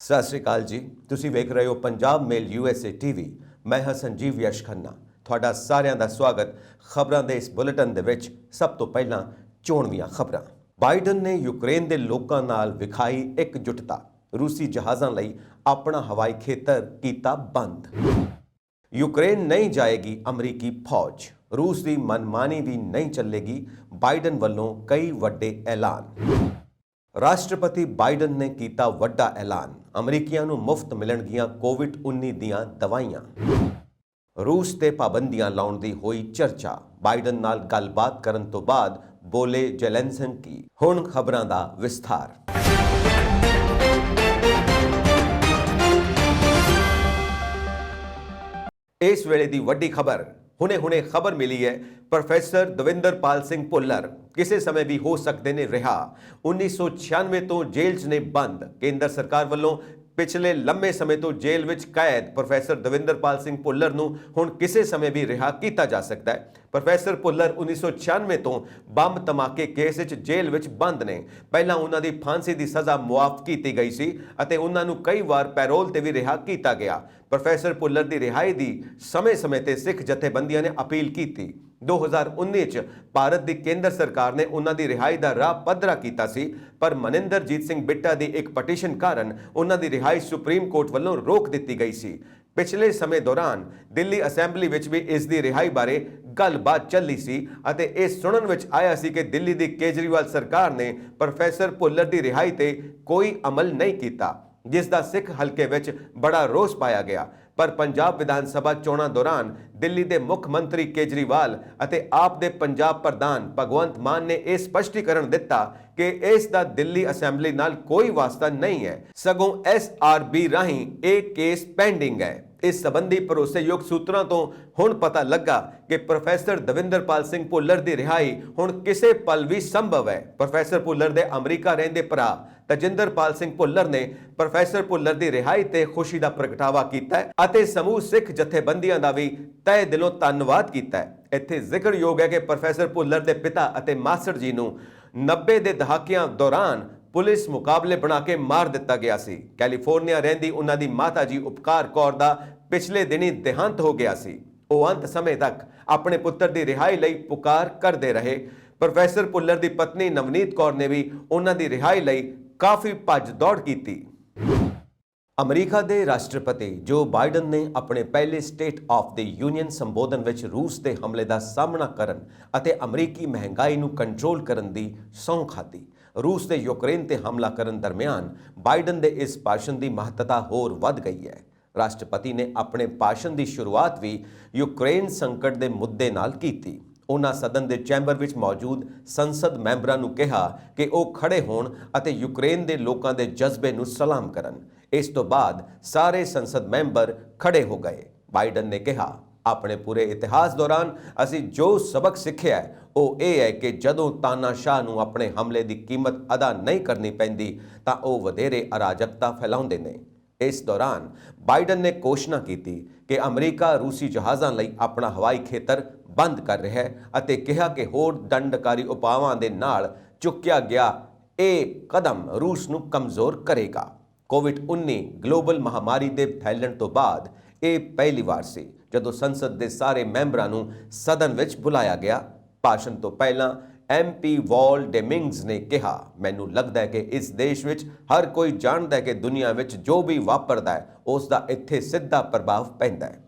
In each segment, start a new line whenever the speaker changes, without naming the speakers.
ਸਤਿ ਸ਼੍ਰੀ ਅਕਾਲ ਜੀ। ਤੁਸੀਂ ਵੇਖ ਰਹੇ ਹੋ ਪੰਜਾਬ ਮੇਲ USA TV। ਮੈਂ ਹਾਂ ਸੰਜੀਵ ਯਸ਼ ਖੰਨਾ। ਤੁਹਾਡਾ ਸਾਰਿਆਂ ਦਾ ਸਵਾਗਤ ਖਬਰਾਂ ਦੇ ਇਸ ਬੁਲੇਟਿਨ ਦੇ ਵਿੱਚ। ਸਭ ਤੋਂ ਪਹਿਲਾਂ ਚੋਣਵੀਆਂ ਖਬਰਾਂ। ਬਾਈਡਨ ਨੇ ਯੂਕਰੇਨ ਦੇ ਲੋਕਾਂ ਨਾਲ ਵਿਖਾਈ ਇਕਜੁੱਟਤਾ। ਰੂਸੀ ਜਹਾਜ਼ਾਂ ਲਈ ਆਪਣਾ ਹਵਾਈ ਖੇਤਰ ਕੀਤਾ ਬੰਦ। ਯੂਕਰੇਨ ਨਹੀਂ ਜਾਏਗੀ ਅਮਰੀਕੀ ਫੌਜ। ਰੂਸ ਦੀ ਮਨਮਾਨੀ ਵੀ ਨਹੀਂ ਚੱਲੇਗੀ। ਬਾਈਡਨ ਵੱਲੋਂ ਕਈ ਵੱਡੇ ਐਲਾਨ। ਰਾਸ਼ਟਰਪਤੀ ਬਾਈਡਨ ਨੇ ਕੀਤਾ ਵੱਡਾ ਐਲਾਨ। ਅਮਰੀਕੀਆਂ ਨੂੰ ਮੁਫਤ ਮਿਲਣਗੀਆਂ ਕੋਵਿਡ-19 ਦੀਆਂ ਦਵਾਈਆਂ। ਰੂਸ ਤੇ ਪਾਬੰਦੀਆਂ ਲਾਉਣ ਦੀ ਹੋਈ ਚਰਚਾ। ਬਾਈਡਨ ਨਾਲ ਗੱਲਬਾਤ ਕਰਨ ਤੋਂ ਬਾਅਦ ਬੋਲੇ ਜ਼ੈਲੈਂਸਕੀ। ਹੁਣ ਖਬਰਾਂ ਦਾ ਵਿਸਥਾਰ। ਇਸ ਵੇਲੇ ਦੀ ਵੱਡੀ ਖਬਰ। ਹੁਣੇ ਖਬਰ ਮਿਲੀ ਹੈ ਪ੍ਰੋਫੈਸਰ ਦਵਿੰਦਰਪਾਲ ਸਿੰਘ ਭੁੱਲਰ ਕਿਸੇ ਸਮੇਂ ਵੀ ਹੋ ਸਕਦੇ ਨੇ ਰਿਹਾ। 1996 ਤੋਂ ਜੇਲ੍ਹ 'ਚ ਨੇ ਬੰਦ। ਕੇਂਦਰ ਸਰਕਾਰ ਵੱਲੋਂ ਪਿਛਲੇ ਲੰਮੇ ਸਮੇਂ ਤੋਂ ਜੇਲ੍ਹ ਵਿੱਚ ਕੈਦ ਪ੍ਰੋਫੈਸਰ ਦਵਿੰਦਰਪਾਲ ਸਿੰਘ ਭੁੱਲਰ ਨੂੰ ਹੁਣ ਕਿਸੇ ਸਮੇਂ ਵੀ ਰਿਹਾ ਕੀਤਾ ਜਾ ਸਕਦਾ ਹੈ। ਪ੍ਰੋਫੈਸਰ ਭੁੱਲਰ 1996 ਤੋਂ ਬੰਬ ਧਮਾਕੇ ਕੇਸ ਵਿੱਚ ਜੇਲ੍ਹ ਵਿੱਚ ਬੰਦ ਨੇ। ਪਹਿਲਾਂ ਉਹਨਾਂ ਦੀ ਫਾਂਸੀ ਦੀ ਸਜ਼ਾ ਮੁਆਫ ਕੀਤੀ ਗਈ ਸੀ ਅਤੇ ਉਹਨਾਂ ਨੂੰ ਕਈ ਵਾਰ ਪੈਰੋਲ ਤੇ ਵੀ ਰਿਹਾ ਕੀਤਾ ਗਿਆ। ਪ੍ਰੋਫੈਸਰ ਭੁੱਲਰ ਦੀ ਰਿਹਾਈ ਦੀ ਸਮੇਂ-ਸਮੇਂ ਤੇ ਸਿੱਖ ਜਥੇਬੰਦੀਆਂ ਨੇ ਅਪੀਲ ਕੀਤੀ। 2019 ਚ ਭਾਰਤ ਦੀ ਕੇਂਦਰ ਸਰਕਾਰ ਨੇ ਉਹਨਾਂ ਦੀ ਰਿਹਾਈ ਦਾ ਰਾਹ ਪੱਧਰਾ ਕੀਤਾ ਸੀ, ਪਰ ਮਨਿੰਦਰਜੀਤ ਸਿੰਘ ਬਿੱਟਾ ਦੀ ਇੱਕ ਪਟੀਸ਼ਨ ਕਾਰਨ ਉਹਨਾਂ ਦੀ ਰਿਹਾਈ ਸੁਪਰੀਮ ਕੋਰਟ ਵੱਲੋਂ ਰੋਕ ਦਿੱਤੀ ਗਈ ਸੀ। ਪਿਛਲੇ ਸਮੇਂ ਦੌਰਾਨ ਦਿੱਲੀ ਅਸੈਂਬਲੀ ਵਿੱਚ ਵੀ ਇਸ ਦੀ ਰਿਹਾਈ ਬਾਰੇ ਗੱਲਬਾਤ ਚੱਲੀ ਸੀ ਅਤੇ ਇਹ ਸੁਣਨ ਵਿੱਚ ਆਇਆ ਸੀ ਕਿ ਦਿੱਲੀ ਦੀ ਕੇਜਰੀਵਾਲ ਸਰਕਾਰ ਨੇ ਪ੍ਰੋਫੈਸਰ ਭੁੱਲਰ ਦੀ ਰਿਹਾਈ ਤੇ ਕੋਈ ਅਮਲ ਨਹੀਂ ਕੀਤਾ, ਜਿਸ ਦਾ ਸਿੱਖ ਹਲਕੇ ਵਿੱਚ ਬੜਾ ਰੋਸ ਪਾਇਆ ਗਿਆ। ਪਰ ਪੰਜਾਬ ਵਿਧਾਨ ਸਭਾ ਚੋਣਾਂ ਦੌਰਾਨ ਦਿੱਲੀ ਦੇ ਮੁੱਖ ਮੰਤਰੀ ਕੇਜਰੀਵਾਲ ਅਤੇ ਆਪ ਦੇ ਪੰਜਾਬ ਪ੍ਰਧਾਨ ਭਗਵੰਤ ਮਾਨ ਨੇ ਇਹ ਸਪਸ਼ਟੀਕਰਨ ਦਿੱਤਾ ਕਿ ਇਸ ਦਾ ਦਿੱਲੀ ਅਸੈਂਬਲੀ ਨਾਲ ਕੋਈ ਵਾਸਤਾ ਨਹੀਂ ਹੈ, ਸਗੋਂ SRB ਰਾਹੀਂ ਇਹ ਕੇਸ ਪੈਂਡਿੰਗ ਹੈ। ਇਸ ਸੰਬੰਧੀ ਭਰੋਸੇਯੋਗ ਸੂਤਰਾਂ ਤੋਂ ਹੁਣ ਪਤਾ ਲੱਗਾ ਕਿ ਪ੍ਰੋਫੈਸਰ ਦਵਿੰਦਰਪਾਲ ਸਿੰਘ ਭੁੱਲਰ ਦੀ ਰਿਹਾਈ ਹੁਣ ਕਿਸੇ ਪਲ ਵੀ ਸੰਭਵ ਹੈ। ਪ੍ਰੋਫੈਸਰ ਭੁੱਲਰ ਦੇ ਅਮਰੀਕਾ ਰਹਿੰਦੇ ਭਰਾ ਤਜਿੰਦਰਪਾਲ ਸਿੰਘ ਭੁੱਲਰ ਨੇ ਪ੍ਰੋਫੈਸਰ ਭੁੱਲਰ ਦੀ ਰਿਹਾਈ ਤੇ ਖੁਸ਼ੀ ਦਾ ਪ੍ਰਗਟਾਵਾ ਕੀਤਾ ਹੈ ਅਤੇ ਸਮੂਹ ਸਿੱਖ ਜਥੇਬੰਦੀਆਂ ਦਾ ਵੀ ਤਹਿ ਦਿਲੋਂ ਧੰਨਵਾਦ ਕੀਤਾ ਹੈ। ਇੱਥੇ ਜ਼ਿਕਰਯੋਗ ਹੈ ਕਿ ਪ੍ਰੋਫੈਸਰ ਭੁੱਲਰ ਦੇ ਪਿਤਾ ਅਤੇ ਮਾਸੜ ਜੀ ਨੂੰ 90 ਦੇ ਦਹਾਕਿਆਂ ਦੌਰਾਨ ਪੁਲਿਸ ਮੁਕਾਬਲੇ ਬਣਾ ਕੇ ਮਾਰ ਦਿੱਤਾ ਗਿਆ ਸੀ। ਕੈਲੀਫੋਰਨੀਆ ਰਹਿੰਦੀ ਉਹਨਾਂ ਦੀ ਮਾਤਾ ਜੀ ਉਪਕਾਰ ਕੌਰ ਦਾ ਪਿਛਲੇ ਦਿਨੀ ਦੇਹਾਂਤ ਹੋ ਗਿਆ ਸੀ। ਉਹ ਅੰਤ ਸਮੇਂ ਤੱਕ ਆਪਣੇ ਪੁੱਤਰ ਦੀ ਰਿਹਾਈ ਲਈ ਪੁਕਾਰ ਕਰਦੇ ਰਹੇ। ਪ੍ਰੋਫੈਸਰ ਭੁੱਲਰ ਦੀ ਪਤਨੀ ਨਵਨੀਤ ਕੌਰ ਨੇ ਵੀ ਉਹਨਾਂ ਦੀ ਰਿਹਾਈ ਲਈ ਕਾਫੀ ਭੱਜ ਦੌੜ ਕੀਤੀ। ਅਮਰੀਕਾ ਦੇ ਰਾਸ਼ਟਰਪਤੀ ਜੋ ਬਾਈਡਨ ਨੇ ਆਪਣੇ ਪਹਿਲੇ ਸਟੇਟ ਆਫ ਦੀ ਯੂਨੀਅਨ ਸੰਬੋਧਨ ਵਿੱਚ ਰੂਸ ਦੇ ਹਮਲੇ ਦਾ ਸਾਹਮਣਾ ਕਰਨ ਅਤੇ ਅਮਰੀਕੀ ਮਹਿੰਗਾਈ ਨੂੰ ਕੰਟਰੋਲ ਕਰਨ ਦੀ ਸਹੁੰ ਖਾਧੀ। ਰੂਸ ਦੇ ਯੂਕਰੇਨ ਤੇ ਹਮਲਾ ਕਰਨ ਦਰਮਿਆਨ ਬਾਈਡਨ ਦੇ ਇਸ ਭਾਸ਼ਣ ਦੀ ਮਹੱਤਤਾ ਹੋਰ ਵੱਧ ਗਈ ਹੈ। ਰਾਸ਼ਟਰਪਤੀ ਨੇ ਆਪਣੇ ਭਾਸ਼ਣ ਦੀ ਸ਼ੁਰੂਆਤ ਵੀ ਯੂਕਰੇਨ ਸੰਕਟ ਦੇ ਮੁੱਦੇ ਨਾਲ ਕੀਤੀ। ਉਹਨਾਂ ਸਦਨ ਦੇ ਚੈਂਬਰ ਵਿੱਚ ਮੌਜੂਦ ਸੰਸਦ ਮੈਂਬਰਾਂ ਨੂੰ ਕਿਹਾ ਕਿ ਉਹ ਖੜੇ ਹੋਣ ਅਤੇ ਯੂਕਰੇਨ ਦੇ ਲੋਕਾਂ ਦੇ ਜਜ਼ਬੇ ਨੂੰ ਸਲਾਮ ਕਰਨ। ਇਸ ਤੋਂ ਬਾਅਦ ਸਾਰੇ ਸੰਸਦ ਮੈਂਬਰ ਖੜੇ ਹੋ ਗਏ। ਬਾਈਡਨ ਨੇ ਕਿਹਾ, ਆਪਣੇ ਪੂਰੇ ਇਤਿਹਾਸ ਦੌਰਾਨ ਅਸੀਂ ਜੋ ਸਬਕ ਸਿੱਖਿਆ ਉਹ ਇਹ ਹੈ ਕਿ ਜਦੋਂ ਤਾਨਾਸ਼ਾਹ ਨੂੰ ਆਪਣੇ ਹਮਲੇ ਦੀ ਕੀਮਤ ਅਦਾ ਨਹੀਂ ਕਰਨੀ ਪੈਂਦੀ ਤਾਂ ਉਹ ਵਧੇਰੇ ਅਰਾਜਕਤਾ ਫੈਲਾਉਂਦੇ ਨੇ। ਇਸ ਦੌਰਾਨ ਬਾਈਡਨ ਨੇ ਘੋਸ਼ਣਾ ਕੀਤੀ ਕਿ ਅਮਰੀਕਾ ਰੂਸੀ ਜਹਾਜ਼ਾਂ ਲਈ ਆਪਣਾ ਹਵਾਈ ਖੇਤਰ ਬੰਦ ਕਰ ਰਿਹਾ ਹੈ ਅਤੇ ਕਿਹਾ ਕਿ ਹੋਰ ਦੰਡਕਾਰੀ ਉਪਾਵਾਂ ਦੇ ਨਾਲ ਚੁੱਕਿਆ ਗਿਆ ਇਹ ਕਦਮ ਰੂਸ ਨੂੰ ਕਮਜ਼ੋਰ ਕਰੇਗਾ। ਕੋਵਿਡ-19 ਗਲੋਬਲ ਮਹਾਮਾਰੀ ਦੇ ਫੈਲਣ ਤੋਂ ਬਾਅਦ ਇਹ ਪਹਿਲੀ ਵਾਰ ਸੀ ਜਦੋਂ ਸੰਸਦ ਦੇ ਸਾਰੇ ਮੈਂਬਰਾਂ ਨੂੰ ਸਦਨ ਵਿੱਚ ਬੁਲਾਇਆ ਗਿਆ। ਭਾਸ਼ਣ ਤੋਂ ਪਹਿਲਾਂ MP ਵਾਲ ਡੇਮਿੰਗਸ ਨੇ ਕਿਹਾ, ਮੈਨੂੰ ਲੱਗਦਾ ਹੈ ਕਿ ਇਸ ਦੇਸ਼ ਵਿੱਚ ਹਰ ਕੋਈ ਜਾਣਦਾ ਹੈ ਕਿ ਦੁਨੀਆ ਵਿੱਚ ਜੋ ਵੀ ਵਾਪਰਦਾ ਹੈ ਉਸ ਦਾ ਇੱਥੇ ਸਿੱਧਾ ਪ੍ਰਭਾਵ ਪੈਂਦਾ ਹੈ।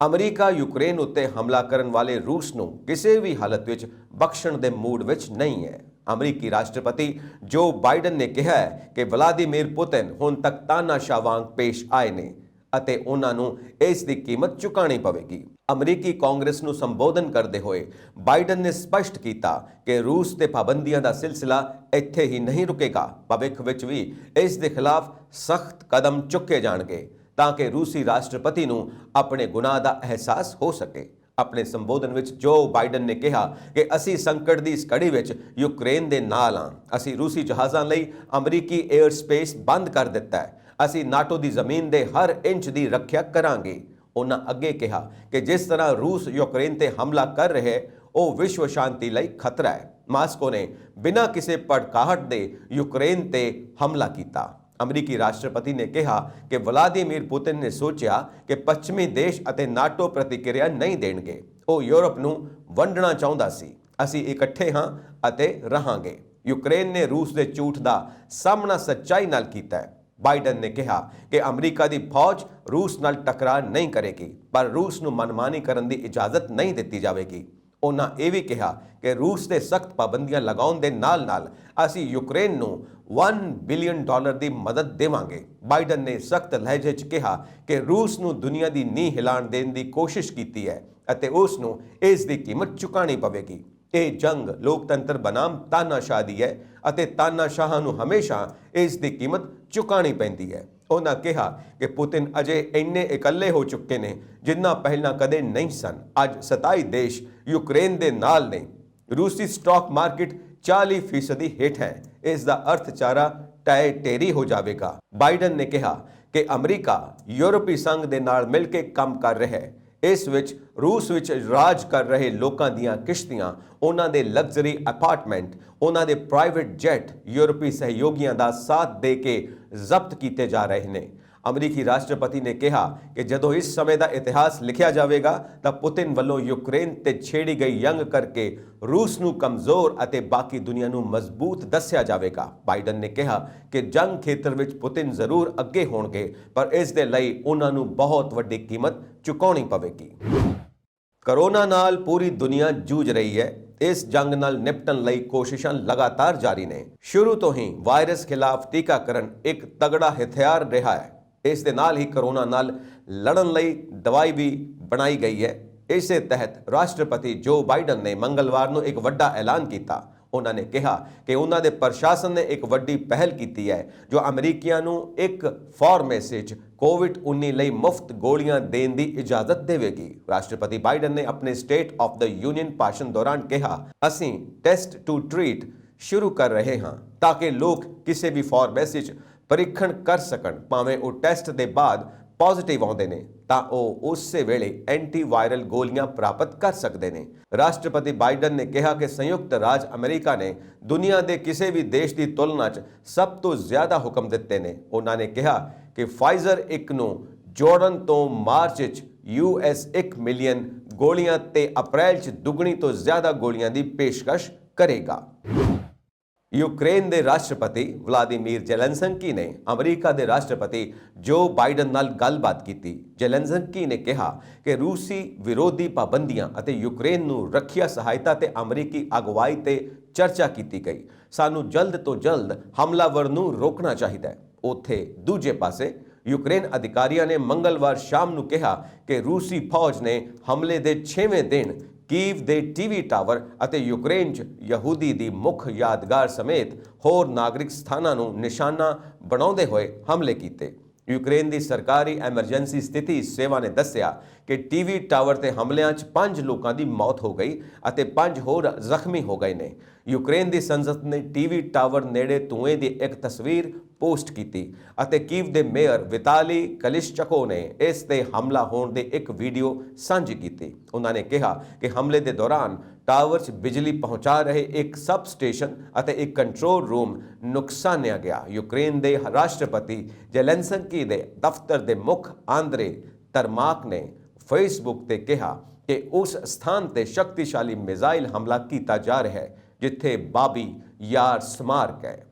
ਅਮਰੀਕਾ ਯੂਕਰੇਨ ਉੱਤੇ ਹਮਲਾ ਕਰਨ ਵਾਲੇ ਰੂਸ ਨੂੰ ਕਿਸੇ ਵੀ ਹਾਲਤ ਵਿੱਚ ਬਖਸ਼ਣ ਦੇ ਮੂਡ ਵਿੱਚ ਨਹੀਂ ਹੈ। ਅਮਰੀਕੀ ਰਾਸ਼ਟਰਪਤੀ ਜੋ ਬਾਈਡਨ ਨੇ ਕਿਹਾ ਹੈ ਕਿ ਵਲਾਦੀਮੀਰ ਪੁਤਿਨ ਹੁਣ ਤੱਕ ਤਾਨਾਸ਼ਾਹ ਵਾਂਗ ਪੇਸ਼ ਆਏ ਨੇ ਅਤੇ ਉਹਨਾਂ ਨੂੰ ਇਸ ਦੀ ਕੀਮਤ ਚੁਕਾਣੀ ਪਵੇਗੀ। ਅਮਰੀਕੀ ਕਾਂਗਰਸ ਨੂੰ ਸੰਬੋਧਨ ਕਰਦੇ ਹੋਏ ਬਾਈਡਨ ਨੇ ਸਪਸ਼ਟ ਕੀਤਾ ਕਿ ਰੂਸ ਤੇ ਪਾਬੰਦੀਆਂ ਦਾ ਸਿਲਸਿਲਾ ਇੱਥੇ ਹੀ ਨਹੀਂ ਰੁਕੇਗਾ। ਭਵਿੱਖ ਵਿੱਚ ਵੀ ਇਸ ਦੇ ਖਿਲਾਫ ਸਖਤ ਕਦਮ ਚੁੱਕੇ ਜਾਣਗੇ ਤਾਂ ਕਿ ਰੂਸੀ ਰਾਸ਼ਟਰਪਤੀ ਨੂੰ ਆਪਣੇ ਗੁਨਾਹ ਦਾ ਅਹਿਸਾਸ ਹੋ ਸਕੇ। ਆਪਣੇ ਸੰਬੋਧਨ ਵਿੱਚ ਜੋ ਬਾਈਡਨ ਨੇ ਕਿਹਾ ਕਿ ਅਸੀਂ ਸੰਕਟ ਦੀ ਇਸ ਘੜੀ ਵਿੱਚ ਯੂਕਰੇਨ ਦੇ ਨਾਲ ਹਾਂ। ਅਸੀਂ ਰੂਸੀ ਜਹਾਜ਼ਾਂ ਲਈ ਅਮਰੀਕੀ 에ਅਰ ਸਪੇਸ ਬੰਦ ਕਰ ਦਿੱਤਾ ਹੈ। ਅਸੀਂ ਨਾਟੋ ਦੀ ਜ਼ਮੀਨ ਦੇ ਹਰ ਇੰਚ ਦੀ ਰੱਖਿਆ ਕਰਾਂਗੇ। ਉਹਨਾਂ ਅੱਗੇ ਕਿਹਾ ਕਿ ਜਿਸ ਤਰ੍ਹਾਂ ਰੂਸ ਯੂਕਰੇਨ ਤੇ ਹਮਲਾ ਕਰ ਰਿਹਾ ਹੈ ਉਹ ਵਿਸ਼ਵ ਸ਼ਾਂਤੀ ਲਈ ਖਤਰਾ ਹੈ। ਮਾਸਕੋ ਨੇ ਬਿਨਾਂ ਕਿਸੇ ਭੜਕਾਹਟ ਦੇ ਯੂਕਰੇਨ ਤੇ ਹਮਲਾ ਕੀਤਾ। ਅਮਰੀਕੀ ਰਾਸ਼ਟਰਪਤੀ ਨੇ ਕਿਹਾ ਕਿ ਵਲਾਦੀਮੀਰ ਪੁਤਿਨ ਨੇ ਸੋਚਿਆ ਕਿ ਪੱਛਮੀ ਦੇਸ਼ ਅਤੇ ਨਾਟੋ ਪ੍ਰਤੀਕਿਰਿਆ ਨਹੀਂ ਦੇਣਗੇ। ਉਹ ਯੂਰਪ ਨੂੰ ਵੰਡਣਾ ਚਾਹੁੰਦਾ ਸੀ। ਅਸੀਂ ਇਕੱਠੇ ਹਾਂ ਅਤੇ ਰਹਾਂਗੇ। ਯੂਕਰੇਨ ਨੇ ਰੂਸ ਦੇ ਝੂਠ ਦਾ ਸਾਹਮਣਾ ਸੱਚਾਈ ਨਾਲ ਕੀਤਾ ਹੈ। ਬਾਈਡਨ ਨੇ ਕਿਹਾ ਕਿ ਅਮਰੀਕਾ ਦੀ ਫੌਜ ਰੂਸ ਨਾਲ ਟਕਰਾਅ ਨਹੀਂ ਕਰੇਗੀ, ਪਰ ਰੂਸ ਨੂੰ ਮਨਮਾਨੀ ਕਰਨ ਦੀ ਇਜਾਜ਼ਤ ਨਹੀਂ ਦਿੱਤੀ ਜਾਵੇਗੀ। ਉਹਨਾਂ ਇਹ ਵੀ ਕਿਹਾ ਕਿ ਰੂਸ ਤੇ ਸਖਤ ਪਾਬੰਦੀਆਂ ਲਗਾਉਣ ਦੇ ਨਾਲ-ਨਾਲ ਅਸੀਂ ਯੂਕਰੇਨ ਨੂੰ $1 ਬਿਲੀਅਨ ਦੀ ਮਦਦ ਦੇਵਾਂਗੇ। ਬਾਈਡਨ ਨੇ ਸਖਤ ਲਹਿਜੇ 'ਚ ਕਿਹਾ ਕਿ ਰੂਸ ਨੂੰ ਦੁਨੀਆ ਦੀ ਨੀਂਹ ਹਿਲਾਉਣ ਦੇਣ ਦੀ ਕੋਸ਼ਿਸ਼ ਕੀਤੀ ਹੈ ਅਤੇ ਉਸ ਨੂੰ ਇਸ ਦੀ ਕੀਮਤ ਚੁਕਾਉਣੀ ਪਵੇਗੀ। ਇਹ ਜੰਗ ਲੋਕਤੰਤਰ ਬਨਾਮ ਤਾਨਾਸ਼ਾਹ ਦੀ ਹੈ ਅਤੇ ਤਾਨਾਸ਼ਾਹਾਂ ਨੂੰ ਹਮੇਸ਼ਾ ਇਸ ਦੀ ਕੀਮਤ ਚੁਕਾਉਣੀ ਪੈਂਦੀ ਹੈ। ਉਹਨਾਂ ਕਿਹਾ ਕਿ ਪੁਤਿਨ ਅਜੇ ਇੰਨੇ ਇਕੱਲੇ ਹੋ ਚੁੱਕੇ ਨੇ ਜਿੰਨਾ ਪਹਿਲਾਂ ਕਦੇ ਨਹੀਂ ਸਨ। ਅੱਜ 27 ਦੇਸ਼ ਯੂਕਰੇਨ ਦੇ ਨਾਲ ਨੇ। ਰੂਸੀ ਸਟਾਕ ਮਾਰਕੀਟ 40% ਹੇਠ ਹੈ। ਇਸ ਦਾ ਅਰਥਚਾਰਾ ਟਾਏ ਟੇਰੀ ਹੋ ਜਾਵੇਗਾ। ਬਾਈਡਨ ਨੇ ਕਿਹਾ ਕਿ ਅਮਰੀਕਾ ਯੂਰਪੀ ਸੰਘ ਦੇ ਨਾਲ ਮਿਲ ਕੇ ਕੰਮ ਕਰ ਰਿਹਾ ਹੈ। ਇਸ ਵਿੱਚ ਰੂਸ ਵਿੱਚ ਰਾਜ ਕਰ ਰਹੇ ਲੋਕਾਂ ਦੀਆਂ ਕਿਸ਼ਤੀਆਂ, ਉਹਨਾਂ ਦੇ ਲਗਜ਼ਰੀ ਅਪਾਰਟਮੈਂਟ, ਉਹਨਾਂ ਦੇ ਪ੍ਰਾਈਵੇਟ ਜੈਟ ਯੂਰਪੀ ਸਹਿਯੋਗੀਆਂ ਦਾ ਸਾਥ ਦੇ ਕੇ ਜ਼ਬਤ ਕੀਤੇ ਜਾ ਰਹੇ ਨੇ। ਅਮਰੀਕੀ ਰਾਸ਼ਟਰਪਤੀ ਨੇ ਕਿਹਾ ਕਿ ਜਦੋਂ ਇਸ ਸਮੇਂ ਦਾ ਇਤਿਹਾਸ ਲਿਖਿਆ ਜਾਵੇਗਾ ਤਾਂ ਪੁਤਿਨ ਵੱਲੋਂ ਯੂਕਰੇਨ ਤੇ ਛੇੜੀ ਗਈ ਜੰਗ ਕਰਕੇ ਰੂਸ ਨੂੰ ਕਮਜ਼ੋਰ ਅਤੇ ਬਾਕੀ ਦੁਨੀਆ ਨੂੰ ਮਜ਼ਬੂਤ ਦੱਸਿਆ ਜਾਵੇਗਾ। ਬਾਈਡਨ ਨੇ ਕਿਹਾ ਕਿ ਜੰਗ ਖੇਤਰ ਵਿੱਚ ਪੁਤਿਨ ਜ਼ਰੂਰ ਅੱਗੇ ਹੋਣਗੇ, ਪਰ ਇਸ ਦੇ ਲਈ ਉਹਨਾਂ ਨੂੰ ਬਹੁਤ ਵੱਡੀ ਕੀਮਤ ਚੁਕਾਉਣੀ ਪਵੇਗੀ। ਕਰੋਨਾ ਨਾਲ ਪੂਰੀ ਦੁਨੀਆ ਜੂਝ ਰਹੀ ਹੈ। ਇਸ ਜੰਗ ਨਾਲ ਨਿਪਟਣ ਲਈ ਕੋਸ਼ਿਸ਼ਾਂ ਲਗਾਤਾਰ ਜਾਰੀ ਨੇ। ਸ਼ੁਰੂ ਤੋਂ ਹੀ ਵਾਇਰਸ ਖਿਲਾਫ ਟੀਕਾਕਰਨ ਇੱਕ ਤਗੜਾ ਹਥਿਆਰ ਰਿਹਾ ਹੈ। ਇਸ ਦੇ ਨਾਲ ਹੀ ਕਰੋਨਾ ਨਾਲ ਲੜਨ ਲਈ ਦਵਾਈ ਵੀ ਬਣਾਈ ਗਈ ਹੈ। ਇਸੇ ਤਹਿਤ ਰਾਸ਼ਟਰਪਤੀ ਜੋ ਬਾਈਡਨ ਨੇ ਮੰਗਲਵਾਰ ਨੂੰ ਇੱਕ ਵੱਡਾ ਐਲਾਨ ਕੀਤਾ। ਉਹਨਾਂ ਨੇ ਕਿਹਾ ਕਿ ਉਹਨਾਂ ਦੇ ਪ੍ਰਸ਼ਾਸਨ ਨੇ ਇੱਕ ਵੱਡੀ ਪਹਿਲ ਕੀਤੀ ਹੈ ਜੋ ਅਮਰੀਕੀਆਂ ਨੂੰ ਇੱਕ ਫਾਰਮੇਸੀ 'ਚ ਕੋਵਿਡ-19 ਲਈ ਮੁਫਤ ਗੋਲੀਆਂ ਦੇਣ ਦੀ ਇਜਾਜ਼ਤ ਦੇਵੇਗੀ। ਰਾਸ਼ਟਰਪਤੀ ਬਾਈਡਨ ਨੇ ਆਪਣੇ ਸਟੇਟ ਆਫ ਦ ਯੂਨੀਅਨ ਭਾਸ਼ਣ ਦੌਰਾਨ ਕਿਹਾ, ਅਸੀਂ ਟੈਸਟ ਟੂ ਟ੍ਰੀਟ ਸ਼ੁਰੂ ਕਰ ਰਹੇ ਹਾਂ ਤਾਂ ਕਿ ਲੋਕ ਕਿਸੇ ਵੀ ਫਾਰਮੇਸੀ 'ਚ ਪਰੀਖਣ ਕਰ ਸਕਣ। ਭਾਵੇਂ ਉਹ ਟੈਸਟ ਦੇ ਬਾਅਦ ਪੋਜ਼ਿਟਿਵ ਆਉਂਦੇ ਨੇ ਤਾਂ ਉਹ ਉਸੇ ਵੇਲੇ ਐਂਟੀਵਾਇਰਲ ਗੋਲੀਆਂ ਪ੍ਰਾਪਤ ਕਰ ਸਕਦੇ ਨੇ। ਰਾਸ਼ਟਰਪਤੀ ਬਾਈਡਨ ਨੇ ਕਿਹਾ ਕਿ ਸੰਯੁਕਤ ਰਾਜ ਅਮਰੀਕਾ ਨੇ ਦੁਨੀਆ ਦੇ ਕਿਸੇ ਵੀ ਦੇਸ਼ ਦੀ ਤੁਲਨਾ 'ਚ ਸਭ ਤੋਂ ਜ਼ਿਆਦਾ ਹੁਕਮ ਦਿੱਤੇ ਨੇ। ਉਹਨਾਂ ਨੇ ਕਿਹਾ ਕਿ ਫਾਈਜ਼ਰ 1 ਨੂੰ ਜੋੜਨ ਤੋਂ ਮਾਰਚ 'ਚ US 1 ਮਿਲੀਅਨ ਗੋਲੀਆਂ ਤੇ ਅਪ੍ਰੈਲ 'ਚ ਦੁੱਗਣੀ ਤੋਂ ਜ਼ਿਆਦਾ ਗੋਲੀਆਂ ਦੀ ਪੇਸ਼ਕਸ਼ ਕਰੇਗਾ। ਯੂਕਰੇਨ ਦੇ ਰਾਸ਼ਟਰਪਤੀ ਵਲਾਦੀਮੀਰ ਜ਼ੈਲੈਂਸਕੀ ਨੇ ਅਮਰੀਕਾ ਦੇ ਰਾਸ਼ਟਰਪਤੀ ਜੋ ਬਾਈਡਨ ਨਾਲ ਗੱਲਬਾਤ ਕੀਤੀ। ਜ਼ੈਲੈਂਸਕੀ ਨੇ ਕਿਹਾ ਕਿ ਰੂਸੀ ਵਿਰੋਧੀ ਪਾਬੰਦੀਆਂ ਅਤੇ ਯੂਕਰੇਨ ਨੂੰ ਰੱਖਿਆ ਸਹਾਇਤਾ ਤੇ ਅਮਰੀਕੀ ਅਗਵਾਈ ਤੇ ਚਰਚਾ ਕੀਤੀ ਗਈ। ਸਾਨੂੰ ਜਲਦ ਤੋਂ ਜਲਦ ਹਮਲਾਵਰ ਨੂੰ ਰੋਕਣਾ ਚਾਹੀਦਾ ਹੈ। ਉੱਥੇ ਦੂਜੇ ਪਾਸੇ ਯੂਕਰੇਨ ਅਧਿਕਾਰੀਆਂ ਨੇ ਮੰਗਲਵਾਰ ਸ਼ਾਮ ਨੂੰ ਕਿਹਾ ਕਿ ਰੂਸੀ ਫੌਜ ਨੇ ਹਮਲੇ ਦੇ 6ਵੇਂ ਦਿਨ ਕੀਵ ਦੇ ਟੀਵੀ ਟਾਵਰ ਅਤੇ ਯੂਕਰੇਨ 'ਚ ਯਹੂਦੀ ਦੀ ਮੁੱਖ ਯਾਦਗਾਰ ਸਮੇਤ ਹੋਰ ਨਾਗਰਿਕ ਸਥਾਨਾਂ ਨੂੰ ਨਿਸ਼ਾਨਾ ਬਣਾਉਂਦੇ ਹੋਏ ਹਮਲੇ ਕੀਤੇ। ਯੂਕਰੇਨ ਦੀ ਸਰਕਾਰੀ ਐਮਰਜੈਂਸੀ ਸਥਿਤੀ ਸੇਵਾ ਨੇ ਦੱਸਿਆ ਕਿ ਟੀਵੀ ਟਾਵਰ ਤੇ ਹਮਲਿਆਂ 'ਚ 5 ਲੋਕਾਂ ਦੀ ਮੌਤ ਹੋ ਗਈ ਅਤੇ 5 ਹੋਰ ਜ਼ਖਮੀ ਹੋ ਗਏ ਨੇ। ਯੂਕਰੇਨ ਦੀ ਸੰਸਦ ਨੇ ਟੀਵੀ ਟਾਵਰ ਨੇੜੇ ਧੂਏ ਦੀ ਇੱਕ ਤਸਵੀਰ ਪੋਸਟ ਕੀਤੀ ਅਤੇ ਕੀਵ ਦੇ ਮੇਅਰ ਵਿਤਾਲੀ ਕਲਿਸ਼ਚਕੋ ਨੇ ਇਸ ਤੇ ਹਮਲਾ ਹੋਣ ਦੇ ਇੱਕ ਵੀਡੀਓ ਸਾਂਝੀ ਕੀਤੀ। ਉਹਨਾਂ ਨੇ ਕਿਹਾ ਕਿ ਹਮਲੇ ਦੇ ਦੌਰਾਨ ਟਾਵਰ 'ਚ ਬਿਜਲੀ ਪਹੁੰਚਾ ਰਹੇ ਇੱਕ ਸਬ ਸਟੇਸ਼ਨ ਅਤੇ ਇੱਕ ਕੰਟਰੋਲ ਰੂਮ ਨੁਕਸਾਨਿਆ ਗਿਆ। ਯੂਕਰੇਨ ਦੇ ਰਾਸ਼ਟਰਪਤੀ ਜ਼ੈਲੈਂਸਕੀ ਦੇ ਦਫ਼ਤਰ ਦੇ ਮੁੱਖ ਆਂਦਰੇ ਤਰਮਾਕ ਨੇ ਫੇਸਬੁੱਕ ਤੇ ਕਿਹਾ ਕਿ ਉਸ ਸਥਾਨ ਤੇ ਸ਼ਕਤੀਸ਼ਾਲੀ ਮਿਜ਼ਾਈਲ ਹਮਲਾ ਕੀਤਾ ਜਾ ਰਿਹਾ ਹੈ ਜਿੱਥੇ ਬਾਬੀ ਯਾਰ ਸਮਾਰਕ ਹੈ।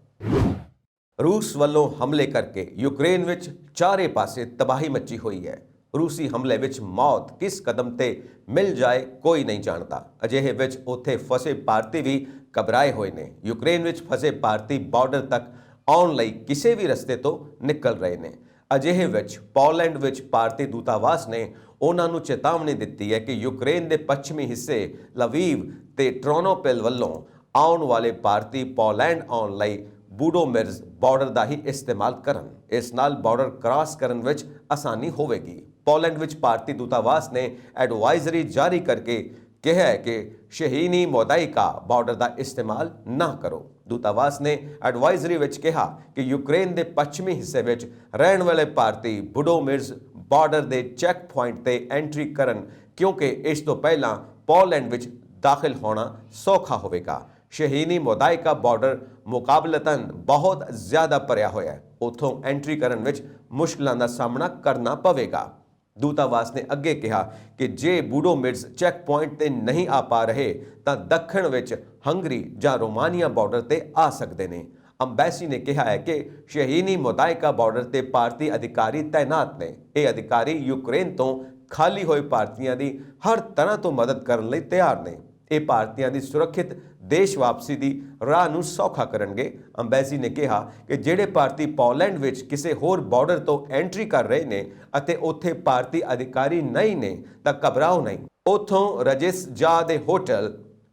ਰੂਸ ਵੱਲੋਂ ਹਮਲੇ ਕਰਕੇ ਯੂਕਰੇਨ ਵਿੱਚ ਚਾਰੇ ਪਾਸੇ ਤਬਾਹੀ ਮੱਚੀ ਹੋਈ ਹੈ। ਰੂਸੀ ਹਮਲੇ ਵਿੱਚ ਮੌਤ ਕਿਸ ਕਦਮ ਤੇ ਮਿਲ ਜਾਏ ਕੋਈ ਨਹੀਂ ਜਾਣਦਾ। ਅਜਿਹੇ ਵਿੱਚ ਉੱਥੇ ਫਸੇ ਭਾਰਤੀ ਵੀ ਘਬਰਾਏ ਹੋਏ ਨੇ। ਯੂਕਰੇਨ ਵਿੱਚ ਫਸੇ ਭਾਰਤੀ ਬਾਰਡਰ ਤੱਕ ਆਉਣ ਲਈ ਕਿਸੇ ਵੀ ਰਸਤੇ ਤੋਂ ਨਿਕਲ ਰਹੇ ਨੇ। ਅਜਿਹੇ ਵਿੱਚ ਪੋਲੈਂਡ ਵਿੱਚ ਭਾਰਤੀ ਦੂਤਾਵਾਸ ਨੇ ਉਹਨਾਂ ਨੂੰ ਚੇਤਾਵਨੀ ਦਿੱਤੀ ਹੈ ਕਿ ਯੂਕਰੇਨ ਦੇ ਪੱਛਮੀ ਹਿੱਸੇ ਲਵੀਵ ਤੇ ਟ੍ਰੋਨੋਪਿਲ ਵੱਲੋਂ ਆਉਣ ਵਾਲੇ ਭਾਰਤੀ ਪੋਲੈਂਡ ਆਉਣ ਲਈ ਬੂਡੋਮਿਰਜ਼ ਬਾਰਡਰ ਦਾ ਹੀ ਇਸਤੇਮਾਲ ਕਰਨ। ਇਸ ਨਾਲ ਬਾਰਡਰ ਕ੍ਰਾਸ ਕਰਨ ਵਿੱਚ ਆਸਾਨੀ ਹੋਵੇਗੀ। ਪੋਲੈਂਡ ਵਿੱਚ ਭਾਰਤੀ ਦੂਤਾਵਾਸ ਨੇ ਐਡਵਾਈਜ਼ਰੀ ਜਾਰੀ ਕਰਕੇ ਕਿਹਾ ਹੈ ਕਿ ਸ਼ਹੀਨੀ ਮੋਦਾਈਕਾ ਬਾਰਡਰ ਦਾ ਇਸਤੇਮਾਲ ਨਾ ਕਰੋ। ਦੂਤਾਵਾਸ ਨੇ ਐਡਵਾਈਜ਼ਰੀ ਵਿੱਚ ਕਿਹਾ ਕਿ ਯੂਕਰੇਨ ਦੇ ਪੱਛਮੀ ਹਿੱਸੇ ਵਿੱਚ ਰਹਿਣ ਵਾਲੇ ਭਾਰਤੀ ਬੂਡੋਮਿਰਜ਼ ਬਾਰਡਰ ਦੇ ਚੈੱਕ ਪੁਆਇੰਟ ਤੇ ਐਂਟਰੀ ਕਰਨ ਕਿਉਂਕਿ ਇਸ ਤੋਂ ਪਹਿਲਾਂ ਪੋਲੈਂਡ ਵਿੱਚ ਦਾਖਲ ਹੋਣਾ ਸੌਖਾ ਹੋਵੇਗਾ। ਸ਼ਹੀਨੀ ਮੋਦਾਈਕਾ ਬਾਰਡਰ ਮੁਕਾਬਲਤਨ ਬਹੁਤ ਜ਼ਿਆਦਾ ਭਰਿਆ ਹੋਇਆ ਹੈ। ਉੱਥੋਂ ਐਂਟਰੀ ਕਰਨ ਵਿੱਚ ਮੁਸ਼ਕਲਾਂ ਦਾ ਸਾਹਮਣਾ ਕਰਨਾ ਪਵੇਗਾ। ਦੂਤਾਵਾਸ ਨੇ ਅੱਗੇ ਕਿਹਾ ਕਿ ਜੇ ਬੂਡੋਮਿਡਸ ਚੈੱਕ ਪੁਆਇੰਟ ਤੇ ਨਹੀਂ ਆ ਪਾ ਰਹੇ ਤਾਂ ਦੱਖਣ ਵਿੱਚ ਹੰਗਰੀ ਜਾਂ ਰੋਮਾਨੀਆ ਬਾਰਡਰ ਤੇ ਆ ਸਕਦੇ ਨੇ। ਅੰਬੈਸੀ ਨੇ ਕਿਹਾ ਹੈ ਕਿ ਸ਼ਹੀਨੀ ਮੁਦਾਇਕਾ ਬਾਰਡਰ ਤੇ ਭਾਰਤੀ ਅਧਿਕਾਰੀ ਤੈਨਾਤ ਨੇ। ਇਹ ਅਧਿਕਾਰੀ ਯੂਕਰੇਨ ਤੋਂ ਖਾਲੀ ਹੋਏ ਭਾਰਤੀਆਂ ਦੀ ਹਰ ਤਰ੍ਹਾਂ ਤੋਂ ਮਦਦ ਕਰਨ ਲਈ ਤਿਆਰ ਨੇ। ਇਹ ਭਾਰਤੀਆਂ ਦੀ ਸੁਰੱਖਿਅਤ ਦੇਸ਼ ਵਾਪਸੀ ਦੀ ਰਾਹ ਨੂੰ ਸੌਖਾ ਕਰਨਗੇ। ਅੰਬੈਸੀ ਨੇ ਕਿਹਾ ਕਿ ਜਿਹੜੇ ਭਾਰਤੀ ਪੋਲੈਂਡ ਵਿੱਚ ਕਿਸੇ ਹੋਰ ਬਾਰਡਰ ਤੋਂ ਐਂਟਰੀ ਕਰ ਰਹੇ ਨੇ ਅਤੇ ਉੱਥੇ ਭਾਰਤੀ ਅਧਿਕਾਰੀ ਨਹੀਂ ਨੇ ਤਾਂ ਘਬਰਾਓ ਨਹੀਂ। ਉੱਥੋਂ ਰਜਿਸ ਜਾ ਦੇ ਹੋਟਲ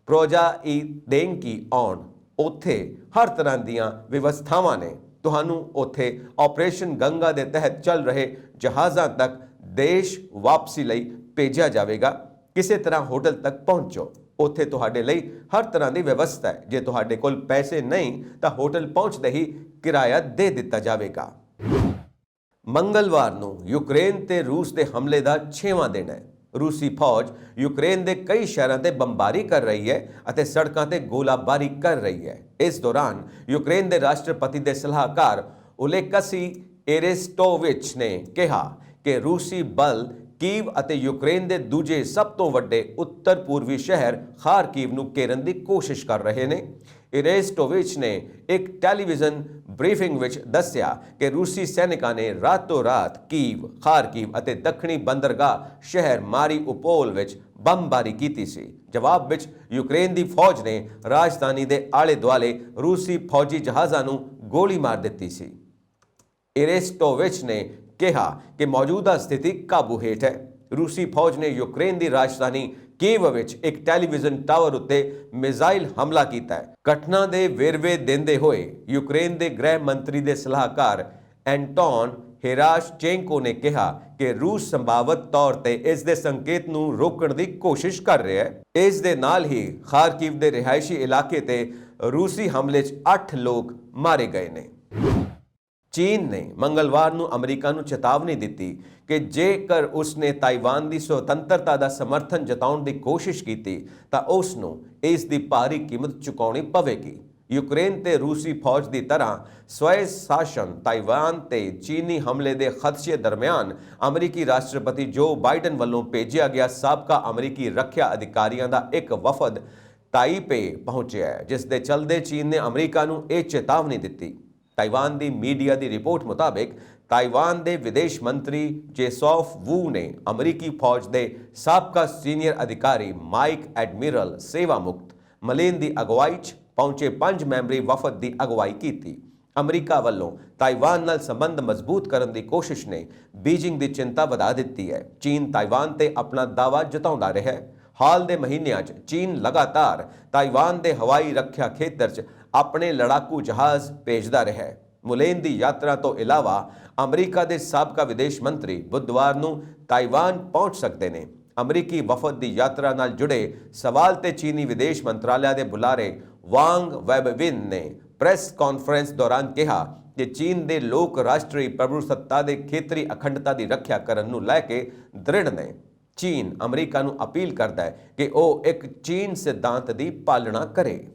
ਪ੍ਰੋਜਾਈਦੇਂਕੀ ਆਉਣ, ਉੱਥੇ ਹਰ ਤਰ੍ਹਾਂ ਦੀਆਂ ਵਿਵਸਥਾਵਾਂ ਨੇ। ਤੁਹਾਨੂੰ ਉੱਥੇ ਆਪਰੇਸ਼ਨ ਗੰਗਾ ਦੇ ਤਹਿਤ ਚੱਲ ਰਹੇ ਜਹਾਜ਼ਾਂ ਤੱਕ ਦੇਸ਼ ਵਾਪਸੀ ਲਈ ਭੇਜਿਆ ਜਾਵੇਗਾ। ਕਿਸੇ ਤਰ੍ਹਾਂ ਹੋਟਲ ਤੱਕ ਪਹੁੰਚੋ, ਉੱਥੇ ਤੁਹਾਡੇ ਲਈ ਹਰ ਤਰ੍ਹਾਂ ਦੀ ਵਿਵਸਥਾ ਹੈ। ਜੇ ਤੁਹਾਡੇ ਕੋਲ ਪੈਸੇ ਨਹੀਂ ਤਾਂ ਹੋਟਲ ਪਹੁੰਚਦੇ ਹੀ ਕਿਰਾਇਆ ਦੇ ਦਿੱਤਾ ਜਾਵੇਗਾ। ਮੰਗਲਵਾਰ ਨੂੰ ਯੂਕਰੇਨ ਤੇ ਰੂਸ ਦੇ ਹਮਲੇ ਦਾ 6ਵਾਂ ਦਿਨ ਹੈ। ਰੂਸੀ ਫੌਜ ਯੂਕਰੇਨ ਦੇ ਕਈ ਸ਼ਹਿਰਾਂ ਤੇ ਬੰਬਾਰੀ ਕਰ ਰਹੀ ਹੈ ਅਤੇ ਸੜਕਾਂ ਤੇ ਗੋਲਾਬਾਰੀ ਕਰ ਰਹੀ ਹੈ। ਇਸ ਦੌਰਾਨ ਯੂਕਰੇਨ ਦੇ ਰਾਸ਼ਟਰਪਤੀ ਦੇ ਸਲਾਹਕਾਰ ਓਲੇਕਸੀ ਏਰੇਸਟੋਵਿਚ ਨੇ ਕਿਹਾ ਕਿ ਰੂਸੀ ਬਲ ਕੀਵ ਅਤੇ ਯੂਕਰੇਨ ਦੇ ਦੂਜੇ ਸਭ ਤੋਂ ਵੱਡੇ ਉੱਤਰ ਪੂਰਬੀ ਸ਼ਹਿਰ ਖਾਰਕੀਵ ਨੂੰ ਘੇਰਨ ਦੀ ਕੋਸ਼ਿਸ਼ ਕਰ ਰਹੇ ਨੇ। ਏਰੇਸਟੋਵਿਚ ਨੇ ਇੱਕ ਟੈਲੀਵਿਜ਼ਨ ਬਰੀਫਿੰਗ ਵਿੱਚ ਦੱਸਿਆ ਕਿ ਰੂਸੀ ਸੈਨਿਕਾਂ ਨੇ ਰਾਤੋਂ ਰਾਤ ਕੀਵ, ਖਾਰਕੀਵ ਅਤੇ ਦੱਖਣੀ ਬੰਦਰਗਾਹ ਸ਼ਹਿਰ ਮਾਰੀਉਪੋਲ ਵਿੱਚ ਬੰਬਾਰੀ ਕੀਤੀ ਸੀ। ਜਵਾਬ ਵਿੱਚ ਯੂਕਰੇਨ ਦੀ ਫੌਜ ਨੇ ਰਾਜਧਾਨੀ ਦੇ ਆਲੇ ਦੁਆਲੇ ਰੂਸੀ ਫੌਜੀ ਜਹਾਜ਼ਾਂ ਨੂੰ ਗੋਲੀ ਮਾਰ ਦਿੱਤੀ ਸੀ। ਏਰੇਸਟੋਵਿਚ ਨੇ ਕਿਹਾ ਕਿ ਮੌਜੂਦਾ ਸਥਿਤੀ ਕਾਬੂ ਹੇਠ ਹੈ। ਰੂਸੀ ਫੌਜ ਨੇ ਯੂਕਰੇਨ ਦੀ ਰਾਜਧਾਨੀ ਕੀਵ ਵਿੱਚ ਇੱਕ ਟੈਲੀਵਿਜ਼ਨ ਟਾਵਰ ਉੱਤੇ ਮਿਜ਼ਾਈਲ ਹਮਲਾ ਕੀਤਾ ਹੈ। ਘਟਨਾ ਦੇ ਵੇਰਵੇ ਦਿੰਦੇ ਹੋਏ ਯੂਕਰੇਨ ਦੇ ਗ੍ਰਹਿ ਮੰਤਰੀ ਦੇ ਸਲਾਹਕਾਰ ਐਂਟੋਨ ਹੈਰਾਸ਼ਚੇਂਕੋ ਨੇ ਕਿਹਾ ਕਿ ਰੂਸ ਸੰਭਾਵਤ ਤੌਰ ਤੇ ਇਸ ਦੇ ਸੰਕੇਤ ਨੂੰ ਰੋਕਣ ਦੀ ਕੋਸ਼ਿਸ਼ ਕਰ ਰਿਹਾ ਹੈ। ਇਸ ਦੇ ਨਾਲ ਹੀ ਖਾਰਕੀਵ ਦੇ ਰਿਹਾਇਸ਼ੀ ਇਲਾਕੇ ਤੇ ਰੂਸੀ ਹਮਲੇ 'ਚ 8 ਲੋਕ ਮਾਰੇ ਗਏ ਨੇ। ਚੀਨ ਨੇ ਮੰਗਲਵਾਰ ਨੂੰ ਅਮਰੀਕਾ ਨੂੰ ਚੇਤਾਵਨੀ ਦਿੱਤੀ ਕਿ ਜੇਕਰ ਉਸਨੇ ਤਾਈਵਾਨ ਦੀ ਸੁਤੰਤਰਤਾ ਦਾ ਸਮਰਥਨ ਜਤਾਉਣ ਦੀ ਕੋਸ਼ਿਸ਼ ਕੀਤੀ ਤਾਂ ਉਸ ਨੂੰ ਇਸ ਦੀ ਭਾਰੀ ਕੀਮਤ ਚੁਕਾਉਣੀ ਪਵੇਗੀ। ਯੂਕਰੇਨ ਤੇ ਰੂਸੀ ਫੌਜ ਦੀ ਤਰ੍ਹਾਂ ਸਵੈ ਸ਼ਾਸਨ ਤਾਈਵਾਨ ਤੇ ਚੀਨੀ ਹਮਲੇ ਦੇ ਖਦਸ਼ੇ ਦਰਮਿਆਨ ਅਮਰੀਕੀ ਰਾਸ਼ਟਰਪਤੀ ਜੋ ਬਾਈਡਨ ਵੱਲੋਂ ਭੇਜਿਆ ਗਿਆ ਸਾਬਕਾ ਅਮਰੀਕੀ ਰੱਖਿਆ ਅਧਿਕਾਰੀਆਂ ਦਾ ਇੱਕ ਵਫਦ ਤਾਈਪੇ ਪਹੁੰਚਿਆ, ਜਿਸ ਦੇ ਚਲਦੇ ਚੀਨ ਨੇ ਅਮਰੀਕਾ ਨੂੰ ਇਹ ਚੇਤਾਵਨੀ ਦਿੱਤੀ। ਤਾਈਵਾਨ ਦੀ ਮੀਡੀਆ ਦੀ ਰਿਪੋਰਟ ਮੁਤਾਬਿਕ ਤਾਈਵਾਨ ਦੇ ਵਿਦੇਸ਼ ਮੰਤਰੀ ਜੇਸੌਫ ਵੂ ਨੇ ਅਮਰੀਕੀ ਫੌਜ ਦੇ ਸਾਬਕਾ ਸੀਨੀਅਰ ਅਧਿਕਾਰੀ ਮਾਈਕ ਐਡਮਿਰਲ ਸੇਵਾ ਮੁਕਤ ਮਲੇਨ ਦੀ ਅਗਵਾਈ 'ਚ ਪਹੁੰਚੇ 5 ਮੈਂਬਰੀ ਵਫਦ ਦੀ ਅਗਵਾਈ ਕੀਤੀ। ਅਮਰੀਕਾ ਵੱਲੋਂ ਤਾਈਵਾਨ ਨਾਲ ਸੰਬੰਧ ਮਜ਼ਬੂਤ ਕਰਨ ਦੀ ਕੋਸ਼ਿਸ਼ ਨੇ ਬੀਜਿੰਗ ਦੀ ਚਿੰਤਾ ਵਧਾ ਦਿੱਤੀ ਹੈ। ਚੀਨ ਤਾਈਵਾਨ ਤੇ ਆਪਣਾ ਦਾਅਵਾ ਜਤਾਉਂਦਾ ਰਿਹਾ ਹੈ। ਹਾਲ ਦੇ ਮਹੀਨਿਆਂ 'ਚ ਚੀਨ ਲਗਾਤਾਰ ਤਾਈਵਾਨ ਦੇ ਹਵਾਈ ਰੱਖਿਆ ਖੇਤਰ 'ਚ ਆਪਣੇ ਲੜਾਕੂ ਜਹਾਜ਼ ਭੇਜਦਾ ਰਿਹਾ ਹੈ। ਮੁਲੇਨ ਦੀ ਯਾਤਰਾ ਤੋਂ ਇਲਾਵਾ ਅਮਰੀਕਾ ਦੇ ਸਾਬਕਾ ਵਿਦੇਸ਼ ਮੰਤਰੀ ਬੁੱਧਵਾਰ ਨੂੰ ਤਾਈਵਾਨ ਪਹੁੰਚ ਸਕਦੇ ਨੇ। ਅਮਰੀਕੀ ਵਫਦ ਦੀ ਯਾਤਰਾ ਨਾਲ ਜੁੜੇ ਸਵਾਲ ਤੇ ਚੀਨੀ ਵਿਦੇਸ਼ ਮੰਤਰਾਲਿਆ ਦੇ ਬੁਲਾਰੇ ਵਾਂਗ ਵੈਬਵਿਨ ਨੇ ਪ੍ਰੈਸ ਕਾਨਫਰੰਸ ਦੌਰਾਨ ਕਿਹਾ ਕਿ ਚੀਨ ਦੇ ਲੋਕ ਰਾਸ਼ਟਰੀ ਪ੍ਰਭੂਸੱਤਾ ਦੇ ਖੇਤਰੀ ਅਖੰਡਤਾ ਦੀ ਰੱਖਿਆ ਕਰਨ ਨੂੰ ਲੈ ਕੇ ਦ੍ਰਿੜ ਨੇ। ਚੀਨ ਅਮਰੀਕਾ ਨੂੰ ਅਪੀਲ ਕਰਦਾ ਹੈ ਕਿ ਉਹ ਇੱਕ ਚੀਨ ਸਿਧਾਂਤ ਦੀ ਪਾਲਣਾ ਕਰੇ।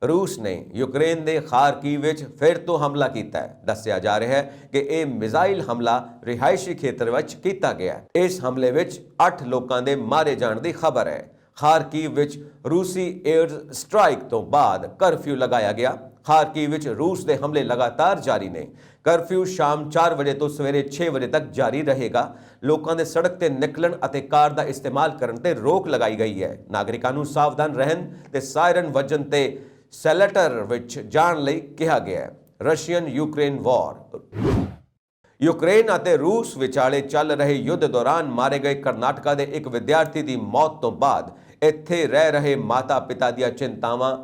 ਰੂਸ ਨੇ ਯੂਕਰੇਨ ਦੇ ਖਾਰਕੀਵ ਵਿੱਚ ਫਿਰ ਤੋਂ ਹਮਲਾ ਕੀਤਾ ਹੈ। ਦੱਸਿਆ ਜਾ ਰਿਹਾ ਹੈ ਕਿ ਇਹ ਮਿਜ਼ਾਈਲ ਹਮਲਾ ਰਿਹਾਇਸ਼ੀ ਖੇਤਰ ਵਿੱਚ ਕੀਤਾ ਗਿਆ। ਇਸ ਹਮਲੇ ਵਿੱਚ 8 ਲੋਕਾਂ ਦੇ ਮਾਰੇ ਜਾਣ ਦੀ ਖਬਰ ਹੈ। ਖਾਰਕੀਵ ਵਿੱਚ ਰੂਸੀ 에ਅਰ ਸਟ੍ਰਾਈਕ ਤੋਂ ਬਾਅਦ ਕਰਫਿਊ ਲਗਾਇਆ ਗਿਆ। ਖਾਰਕੀਵ ਵਿੱਚ ਰੂਸ ਦੇ ਹਮਲੇ ਲਗਾਤਾਰ ਜਾਰੀ ਨੇ। ਕਰਫਿਊ ਸ਼ਾਮ 4 ਵਜੇ ਤੋਂ ਸਵੇਰੇ 6 ਵਜੇ ਤੱਕ ਜਾਰੀ ਰਹੇਗਾ। ਲੋਕਾਂ ਦੇ ਸੜਕ ਤੇ ਨਿਕਲਣ ਅਤੇ ਕਾਰ ਦਾ ਇਸਤੇਮਾਲ ਕਰਨ ਤੇ ਰੋਕ ਲਗਾਈ ਗਈ ਹੈ। ਨਾਗਰਿਕਾਂ ਨੂੰ ਸਾਵਧਾਨ ਰਹਿਣ ਤੇ ਸਾਇਰਨ ਵੱਜਣ ਤੇ ਸੈਲਟਰ ਵਿੱਚ ਜਾਣ ਲਈ ਕਿਹਾ ਗਿਆ ਹੈ। ਰਸ਼ੀਅਨ ਯੂਕਰੇਨ ਵਾਰ। ਯੂਕਰੇਨ ਅਤੇ ਰੂਸ ਵਿਚਾਲੇ ਚੱਲ ਰਹੇ ਯੁੱਧ ਦੌਰਾਨ ਮਾਰੇ ਗਏ ਕਰਨਾਟਕਾ ਦੇ ਇੱਕ ਵਿਦਿਆਰਥੀ ਦੀ ਮੌਤ ਤੋਂ ਬਾਅਦ ਇੱਥੇ ਰਹਿ ਰਹੇ ਮਾਤਾ-ਪਿਤਾ ਦੀਆਂ ਚਿੰਤਾਵਾਂ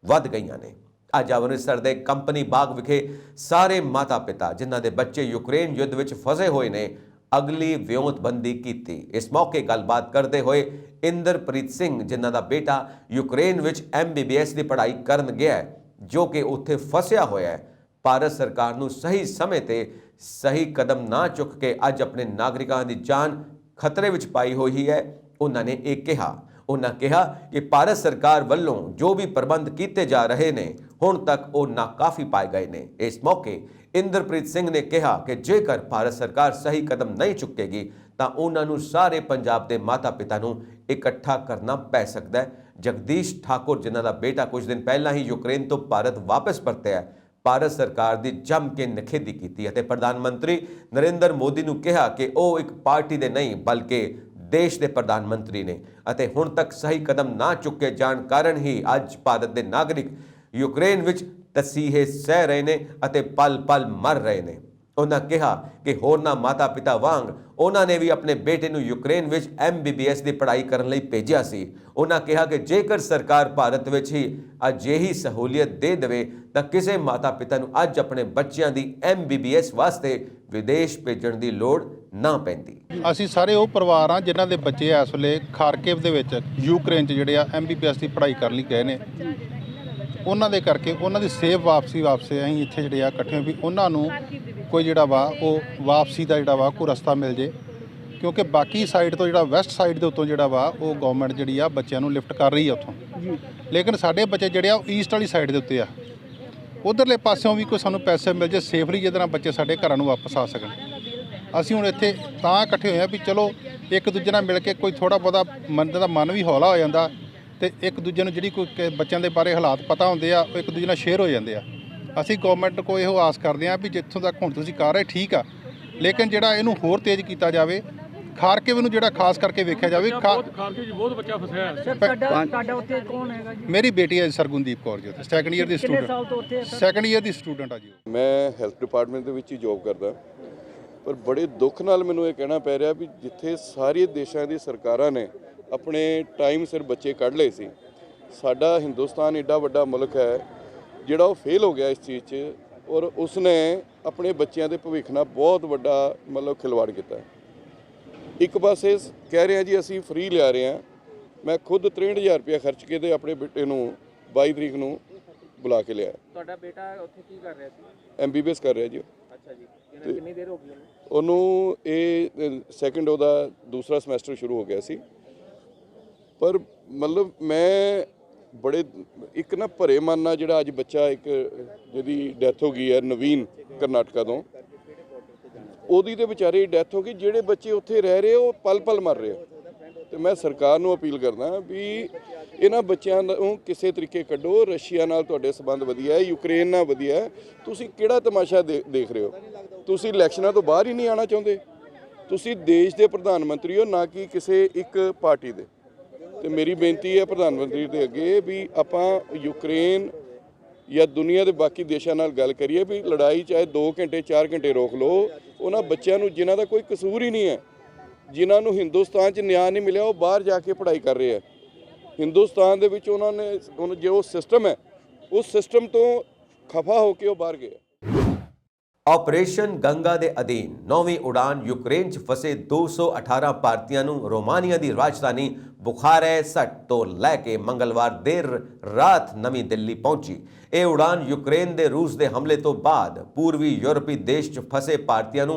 ਵੱਧ ਗਈਆਂ ਨੇ। ਅੱਜ ਅੰਮ੍ਰਿਤਸਰ ਦੇ ਕੰਪਨੀ ਬਾਗ ਵਿਖੇ ਸਾਰੇ ਮਾਤਾ-ਪਿਤਾ ਜਿਨ੍ਹਾਂ ਦੇ ਬੱਚੇ ਯੂਕਰੇਨ ਯੁੱਧ ਵਿੱਚ ਫਸੇ ਹੋਏ ਨੇ ਅਗਲੀ ਵਿਉਂਤਬੰਦੀ ਕੀਤੀ। ਇਸ ਮੌਕੇ ਗੱਲਬਾਤ ਕਰਦੇ ਹੋਏ ਇੰਦਰਪ੍ਰੀਤ ਸਿੰਘ ਜਿਨ੍ਹਾਂ ਦਾ ਬੇਟਾ ਯੂਕਰੇਨ ਵਿੱਚ MBBS ਦੀ ਪੜ੍ਹਾਈ ਕਰਨ ਗਿਆ ਹੈ, ਜੋ ਕਿ ਉੱਥੇ ਫਸਿਆ ਹੋਇਆ ਹੈ, ਭਾਰਤ ਸਰਕਾਰ ਨੂੰ ਸਹੀ ਸਮੇਂ ਤੇ ਸਹੀ ਕਦਮ ਨਾ ਚੁੱਕ ਕੇ ਅੱਜ ਆਪਣੇ ਨਾਗਰਿਕਾਂ ਦੀ ਜਾਨ ਖਤਰੇ ਵਿੱਚ ਪਾਈ ਹੋਈ ਹੈ। ਉਹਨਾਂ ਨੇ ਇਹ ਕਿਹਾ। उन्होंने कहा कि भारत सरकार वालों जो भी प्रबंध किए जा रहे हैं हुण तक वो नाकाफी पाए गए ने। इस मौके इंद्रप्रीत सिंह ने कहा कि जेकर भारत सरकार सही कदम नहीं चुकेगी तो उन्होंने सारे पंजाब के माता पिता नूं इकट्ठा करना पै सकता है। जगदीश ठाकुर जिन्हां दा बेटा कुछ दिन पहला ही यूक्रेन तो भारत वापस परत्या है, भारत सरकार की जम के निखेधी की है। प्रधानमंत्री नरेंद्र मोदी ने कहा कि वह एक पार्टी के नहीं बल्कि देश के प्रधानमंत्री ने अते हुण तक सही कदम ना चुके जाण कारण ही अज भारत के नागरिक यूक्रेन विच तसीहे सह रहे ने अते पल पल मर रहे ने। उन्होंने कहा कि होरना माता पिता वांग उन्होंने भी अपने बेटे नूं यूक्रेन विच MBBS की पढ़ाई करने लई भेजिया सी। उन्होंने कहा कि जेकर सरकार भारत विच ही अजिही सहूलियत दे देवे तां किसी माता पिता नूं अज अपने बच्चों की MBBS वास्ते विदेश भेजण की लोड़ ना पैंदी।
ਅਸੀਂ ਸਾਰੇ ਉਹ ਪਰਿਵਾਰ ਆ ਜਿਨ੍ਹਾਂ ਦੇ ਬੱਚੇ ਇਸ ਵੇਲੇ ਖਾਰਕਿਵ ਦੇ ਵਿੱਚ ਯੂਕਰੇਨ 'ਚ ਜਿਹੜੇ ਆ MBBS ਦੀ ਪੜ੍ਹਾਈ ਕਰਨ ਲਈ ਗਏ ਨੇ। ਉਹਨਾਂ ਦੇ ਕਰਕੇ ਉਹਨਾਂ ਦੀ ਸੇਫ ਵਾਪਸੀ ਅਸੀਂ ਇੱਥੇ ਜਿਹੜੇ ਆ ਇਕੱਠੇ ਵੀ ਉਹਨਾਂ ਨੂੰ ਕੋਈ ਜਿਹੜਾ ਵਾ ਉਹ ਵਾਪਸੀ ਦਾ ਜਿਹੜਾ ਵਾ ਕੋਈ ਰਸਤਾ ਮਿਲ ਜੇ, ਕਿਉਂਕਿ ਬਾਕੀ ਸਾਈਡ ਤੋਂ ਜਿਹੜਾ ਵੈਸਟ ਸਾਈਡ ਦੇ ਉੱਤੋਂ ਜਿਹੜਾ ਵਾ ਉਹ ਗਵਰਨਮੈਂਟ ਜਿਹੜੀ ਆ ਬੱਚਿਆਂ ਨੂੰ ਲਿਫਟ ਕਰ ਰਹੀ ਆ ਉੱਥੋਂ, ਲੇਕਿਨ ਸਾਡੇ ਬੱਚੇ ਜਿਹੜੇ ਆ ਉਹ ਈਸਟ ਵਾਲੀ ਸਾਈਡ ਦੇ ਉੱਤੇ ਆ। ਉਧਰਲੇ ਪਾਸਿਓਂ ਵੀ ਕੋਈ ਸਾਨੂੰ ਪੈਸੇ ਮਿਲ ਜੇ ਸੇਫਲੀ ਜਿਹਦੇ ਨਾਲ ਬੱਚੇ ਸਾਡੇ ਘਰਾਂ ਨੂੰ ਵਾਪਸ ਆ ਸਕਣ। ਅਸੀਂ ਹੁਣ ਇੱਥੇ ਤਾਂ ਇਕੱਠੇ ਹੋਏ ਆ ਵੀ ਚਲੋ ਇੱਕ ਦੂਜੇ ਨਾਲ ਮਿਲ ਕੇ ਕੋਈ ਥੋੜ੍ਹਾ ਬਹੁਤਾ ਬੰਦੇ ਦਾ ਮਨ ਵੀ ਹੌਲਾ ਹੋ ਜਾਂਦਾ ਤੇ ਇੱਕ ਦੂਜੇ ਨੂੰ ਜਿਹੜੀ ਕੋਈ ਬੱਚਿਆਂ ਦੇ ਬਾਰੇ ਹਾਲਾਤ ਪਤਾ ਹੁੰਦੇ ਆ ਉਹ ਇੱਕ ਦੂਜੇ ਨਾਲ ਸ਼ੇਅਰ ਹੋ ਜਾਂਦੇ ਆ। ਅਸੀਂ ਗਵਰਨਮੈਂਟ ਕੋਲ ਇਹੋ ਆਸ ਕਰਦੇ ਆ ਵੀ ਜਿੱਥੋਂ ਤੱਕ ਹੁਣ ਤੁਸੀਂ ਕਰ ਰਹੇ ਠੀਕ ਆ, ਲੇਕਿਨ ਜਿਹੜਾ ਇਹਨੂੰ ਹੋਰ ਤੇਜ਼ ਕੀਤਾ ਜਾਵੇ। ਖਾਰਕਿਵ ਨੂੰ ਜਿਹੜਾ ਖਾਸ ਕਰਕੇ ਵੇਖਿਆ ਜਾਵੇ।
ਖਾਰਕਿਵ 'ਚ ਬਹੁਤ ਬੱਚਾ ਫਸਿਆ ਹੈ ਸਰ। ਤੁਹਾਡਾ ਉੱਥੇ ਕੌਣ ਹੈਗਾ ਜੀ?
ਮੇਰੀ ਬੇਟੀ ਹੈ ਸਰਗੁਣਦੀਪ ਕੌਰ ਜੀ, ਸੈਕੰਡ ਈਅਰ ਦੀ ਸਟੂਡੈਂਟ। ਸੈਕੰਡ ਈਅਰ ਦੀ ਸਟੂਡੈਂਟ ਆ ਜੀ।
ਮੈਂ ਹੈਲਥ ਡਿਪਾਰਟਮੈਂਟ ਦੇ ਵਿੱਚ ਹੀ ਜੋਬ ਕਰਦਾ, ਪਰ ਬੜੇ ਦੁੱਖ ਨਾਲ ਮੈਨੂੰ ਇਹ ਕਹਿਣਾ ਪੈ ਰਿਹਾ ਵੀ ਜਿੱਥੇ ਸਾਰੇ ਦੇਸ਼ਾਂ ਦੀ ਸਰਕਾਰਾਂ ਨੇ ਆਪਣੇ ਟਾਈਮ ਸਿਰ ਬੱਚੇ ਕੱਢ ਲਏ ਸੀ, ਸਾਡਾ ਹਿੰਦੁਸਤਾਨ ਏਡਾ ਵੱਡਾ ਮੁਲਕ ਹੈ ਜਿਹੜਾ ਉਹ ਫੇਲ ਹੋ ਗਿਆ ਇਸ ਚੀਜ਼ 'ਚ, ਔਰ ਉਸਨੇ ਆਪਣੇ ਬੱਚਿਆਂ ਦੇ ਭਵਿੱਖ ਨਾਲ ਬਹੁਤ ਵੱਡਾ ਮਤਲਬ ਖਿਲਵਾੜ ਕੀਤਾ। ਇੱਕ ਪਾਸੇ ਕਹਿ ਰਹੇ ਆ ਜੀ ਅਸੀਂ ਫ੍ਰੀ ਲਿਆ ਰਹੇ ਹਾਂ, ਮੈਂ ਖੁਦ 63,000 ਰੁਪਇਆ ਖਰਚ ਕੇ ਤੇ ਆਪਣੇ ਬੇਟੇ ਨੂੰ 22 ਤਰੀਕ ਨੂੰ ਬੁਲਾ ਕੇ ਲਿਆ।
ਤੁਹਾਡਾ ਬੇਟਾ ਉੱਥੇ ਕੀ ਕਰ ਰਿਹਾ ਸੀ?
MBBS ਕਰ ਰਿਹਾ ਜੀ।
ਅੱਛਾ ਜੀ, ਕਿੰਨੀ ਦੇਰ ਹੋ ਗਈ
ਉਹਨੂੰ? ਇਹ ਸੈਕਿੰਡ ਉਹਦਾ ਦੂਸਰਾ ਸਮੈਸਟਰ ਸ਼ੁਰੂ ਹੋ ਗਿਆ ਸੀ। ਪਰ ਮਤਲਬ ਮੈਂ ਬੜੇ ਇੱਕ ਨਾ ਭਰੇ ਮਨ ਨਾਲ ਜਿਹੜਾ ਅੱਜ ਬੱਚਾ ਇੱਕ ਜਿਹਦੀ ਡੈਥ ਹੋ ਗਈ ਹੈ ਨਵੀਨ ਕਰਨਾਟਕਾ ਤੋਂ, ਉਹਦੀ ਤੇ ਵਿਚਾਰੇ ਡੈਥ ਹੋ ਗਈ। ਜਿਹੜੇ ਬੱਚੇ ਉੱਥੇ ਰਹਿ ਰਹੇ ਉਹ ਪਲ ਪਲ ਮਰ ਰਹੇ। ਤੇ ਮੈਂ ਸਰਕਾਰ ਨੂੰ ਅਪੀਲ ਕਰਦਾ ਵੀ ਇਹਨਾਂ ਬੱਚਿਆਂ ਨੂੰ ਕਿਸੇ ਤਰੀਕੇ ਕੱਢੋ। ਰਸ਼ੀਆ ਨਾਲ ਤੁਹਾਡੇ ਸੰਬੰਧ ਵਧੀਆ ਹੈ, ਯੂਕਰੇਨ ਨਾਲ ਵਧੀਆ ਹੈ, ਤੁਸੀਂ ਕਿਹੜਾ ਤਮਾਸ਼ਾ ਦੇਖ ਰਹੇ ਹੋ? ਤੁਸੀਂ ਇਲੈਕਸ਼ਨਾਂ ਤੋਂ ਬਾਹਰ ਹੀ ਨਹੀਂ ਆਉਣਾ ਚਾਹੁੰਦੇ? ਤੁਸੀਂ ਦੇਸ਼ ਦੇ ਪ੍ਰਧਾਨ ਮੰਤਰੀ ਹੋ, ਨਾ ਕਿ ਕਿਸੇ ਇੱਕ ਪਾਰਟੀ ਦੇ। ਤੇ ਮੇਰੀ ਬੇਨਤੀ ਹੈ ਪ੍ਰਧਾਨ ਮੰਤਰੀ ਦੇ ਅੱਗੇ ਵੀ ਆਪਾਂ ਯੂਕਰੇਨ ਜਾਂ ਦੁਨੀਆ ਦੇ ਬਾਕੀ ਦੇਸ਼ਾਂ ਨਾਲ ਗੱਲ ਕਰੀਏ ਵੀ ਲੜਾਈ ਚਾਹੇ 2 ਘੰਟੇ 4 ਘੰਟੇ ਰੋਕ ਲਓ। ਉਹਨਾਂ ਬੱਚਿਆਂ ਨੂੰ ਜਿਨ੍ਹਾਂ ਦਾ ਕੋਈ ਕਸੂਰ ਹੀ ਨਹੀਂ ਹੈ, ਜਿਨ੍ਹਾਂ ਨੂੰ ਹਿੰਦੁਸਤਾਨ 'ਚ ਨਿਆਂ ਨਹੀਂ ਮਿਲਿਆ, ਉਹ ਬਾਹਰ ਜਾ ਕੇ ਪੜ੍ਹਾਈ ਕਰ ਰਹੇ ਆ। ਹਿੰਦੁਸਤਾਨ ਦੇ ਵਿੱਚ ਉਹਨਾਂ ਨੇ ਹੁਣ ਜੋ ਸਿਸਟਮ ਹੈ ਉਸ ਸਿਸਟਮ ਤੋਂ ਖਫਾ ਹੋ ਕੇ ਉਹ ਬਾਹਰ ਗਏ।
ऑपरेशन गंगा के अधीन 9वीं उड़ान यूक्रेन च फसे 218 भारतीयों ਨੂੰ रोमानिया की राजधानी बुखारेस्ट तो लैके मंगलवार देर रात नवी दिल्ली पहुंची। ये उड़ान यूक्रेन के रूस के हमले तो बाद पूर्वी यूरोपी देश च फसे भारतीयों ਨੂੰ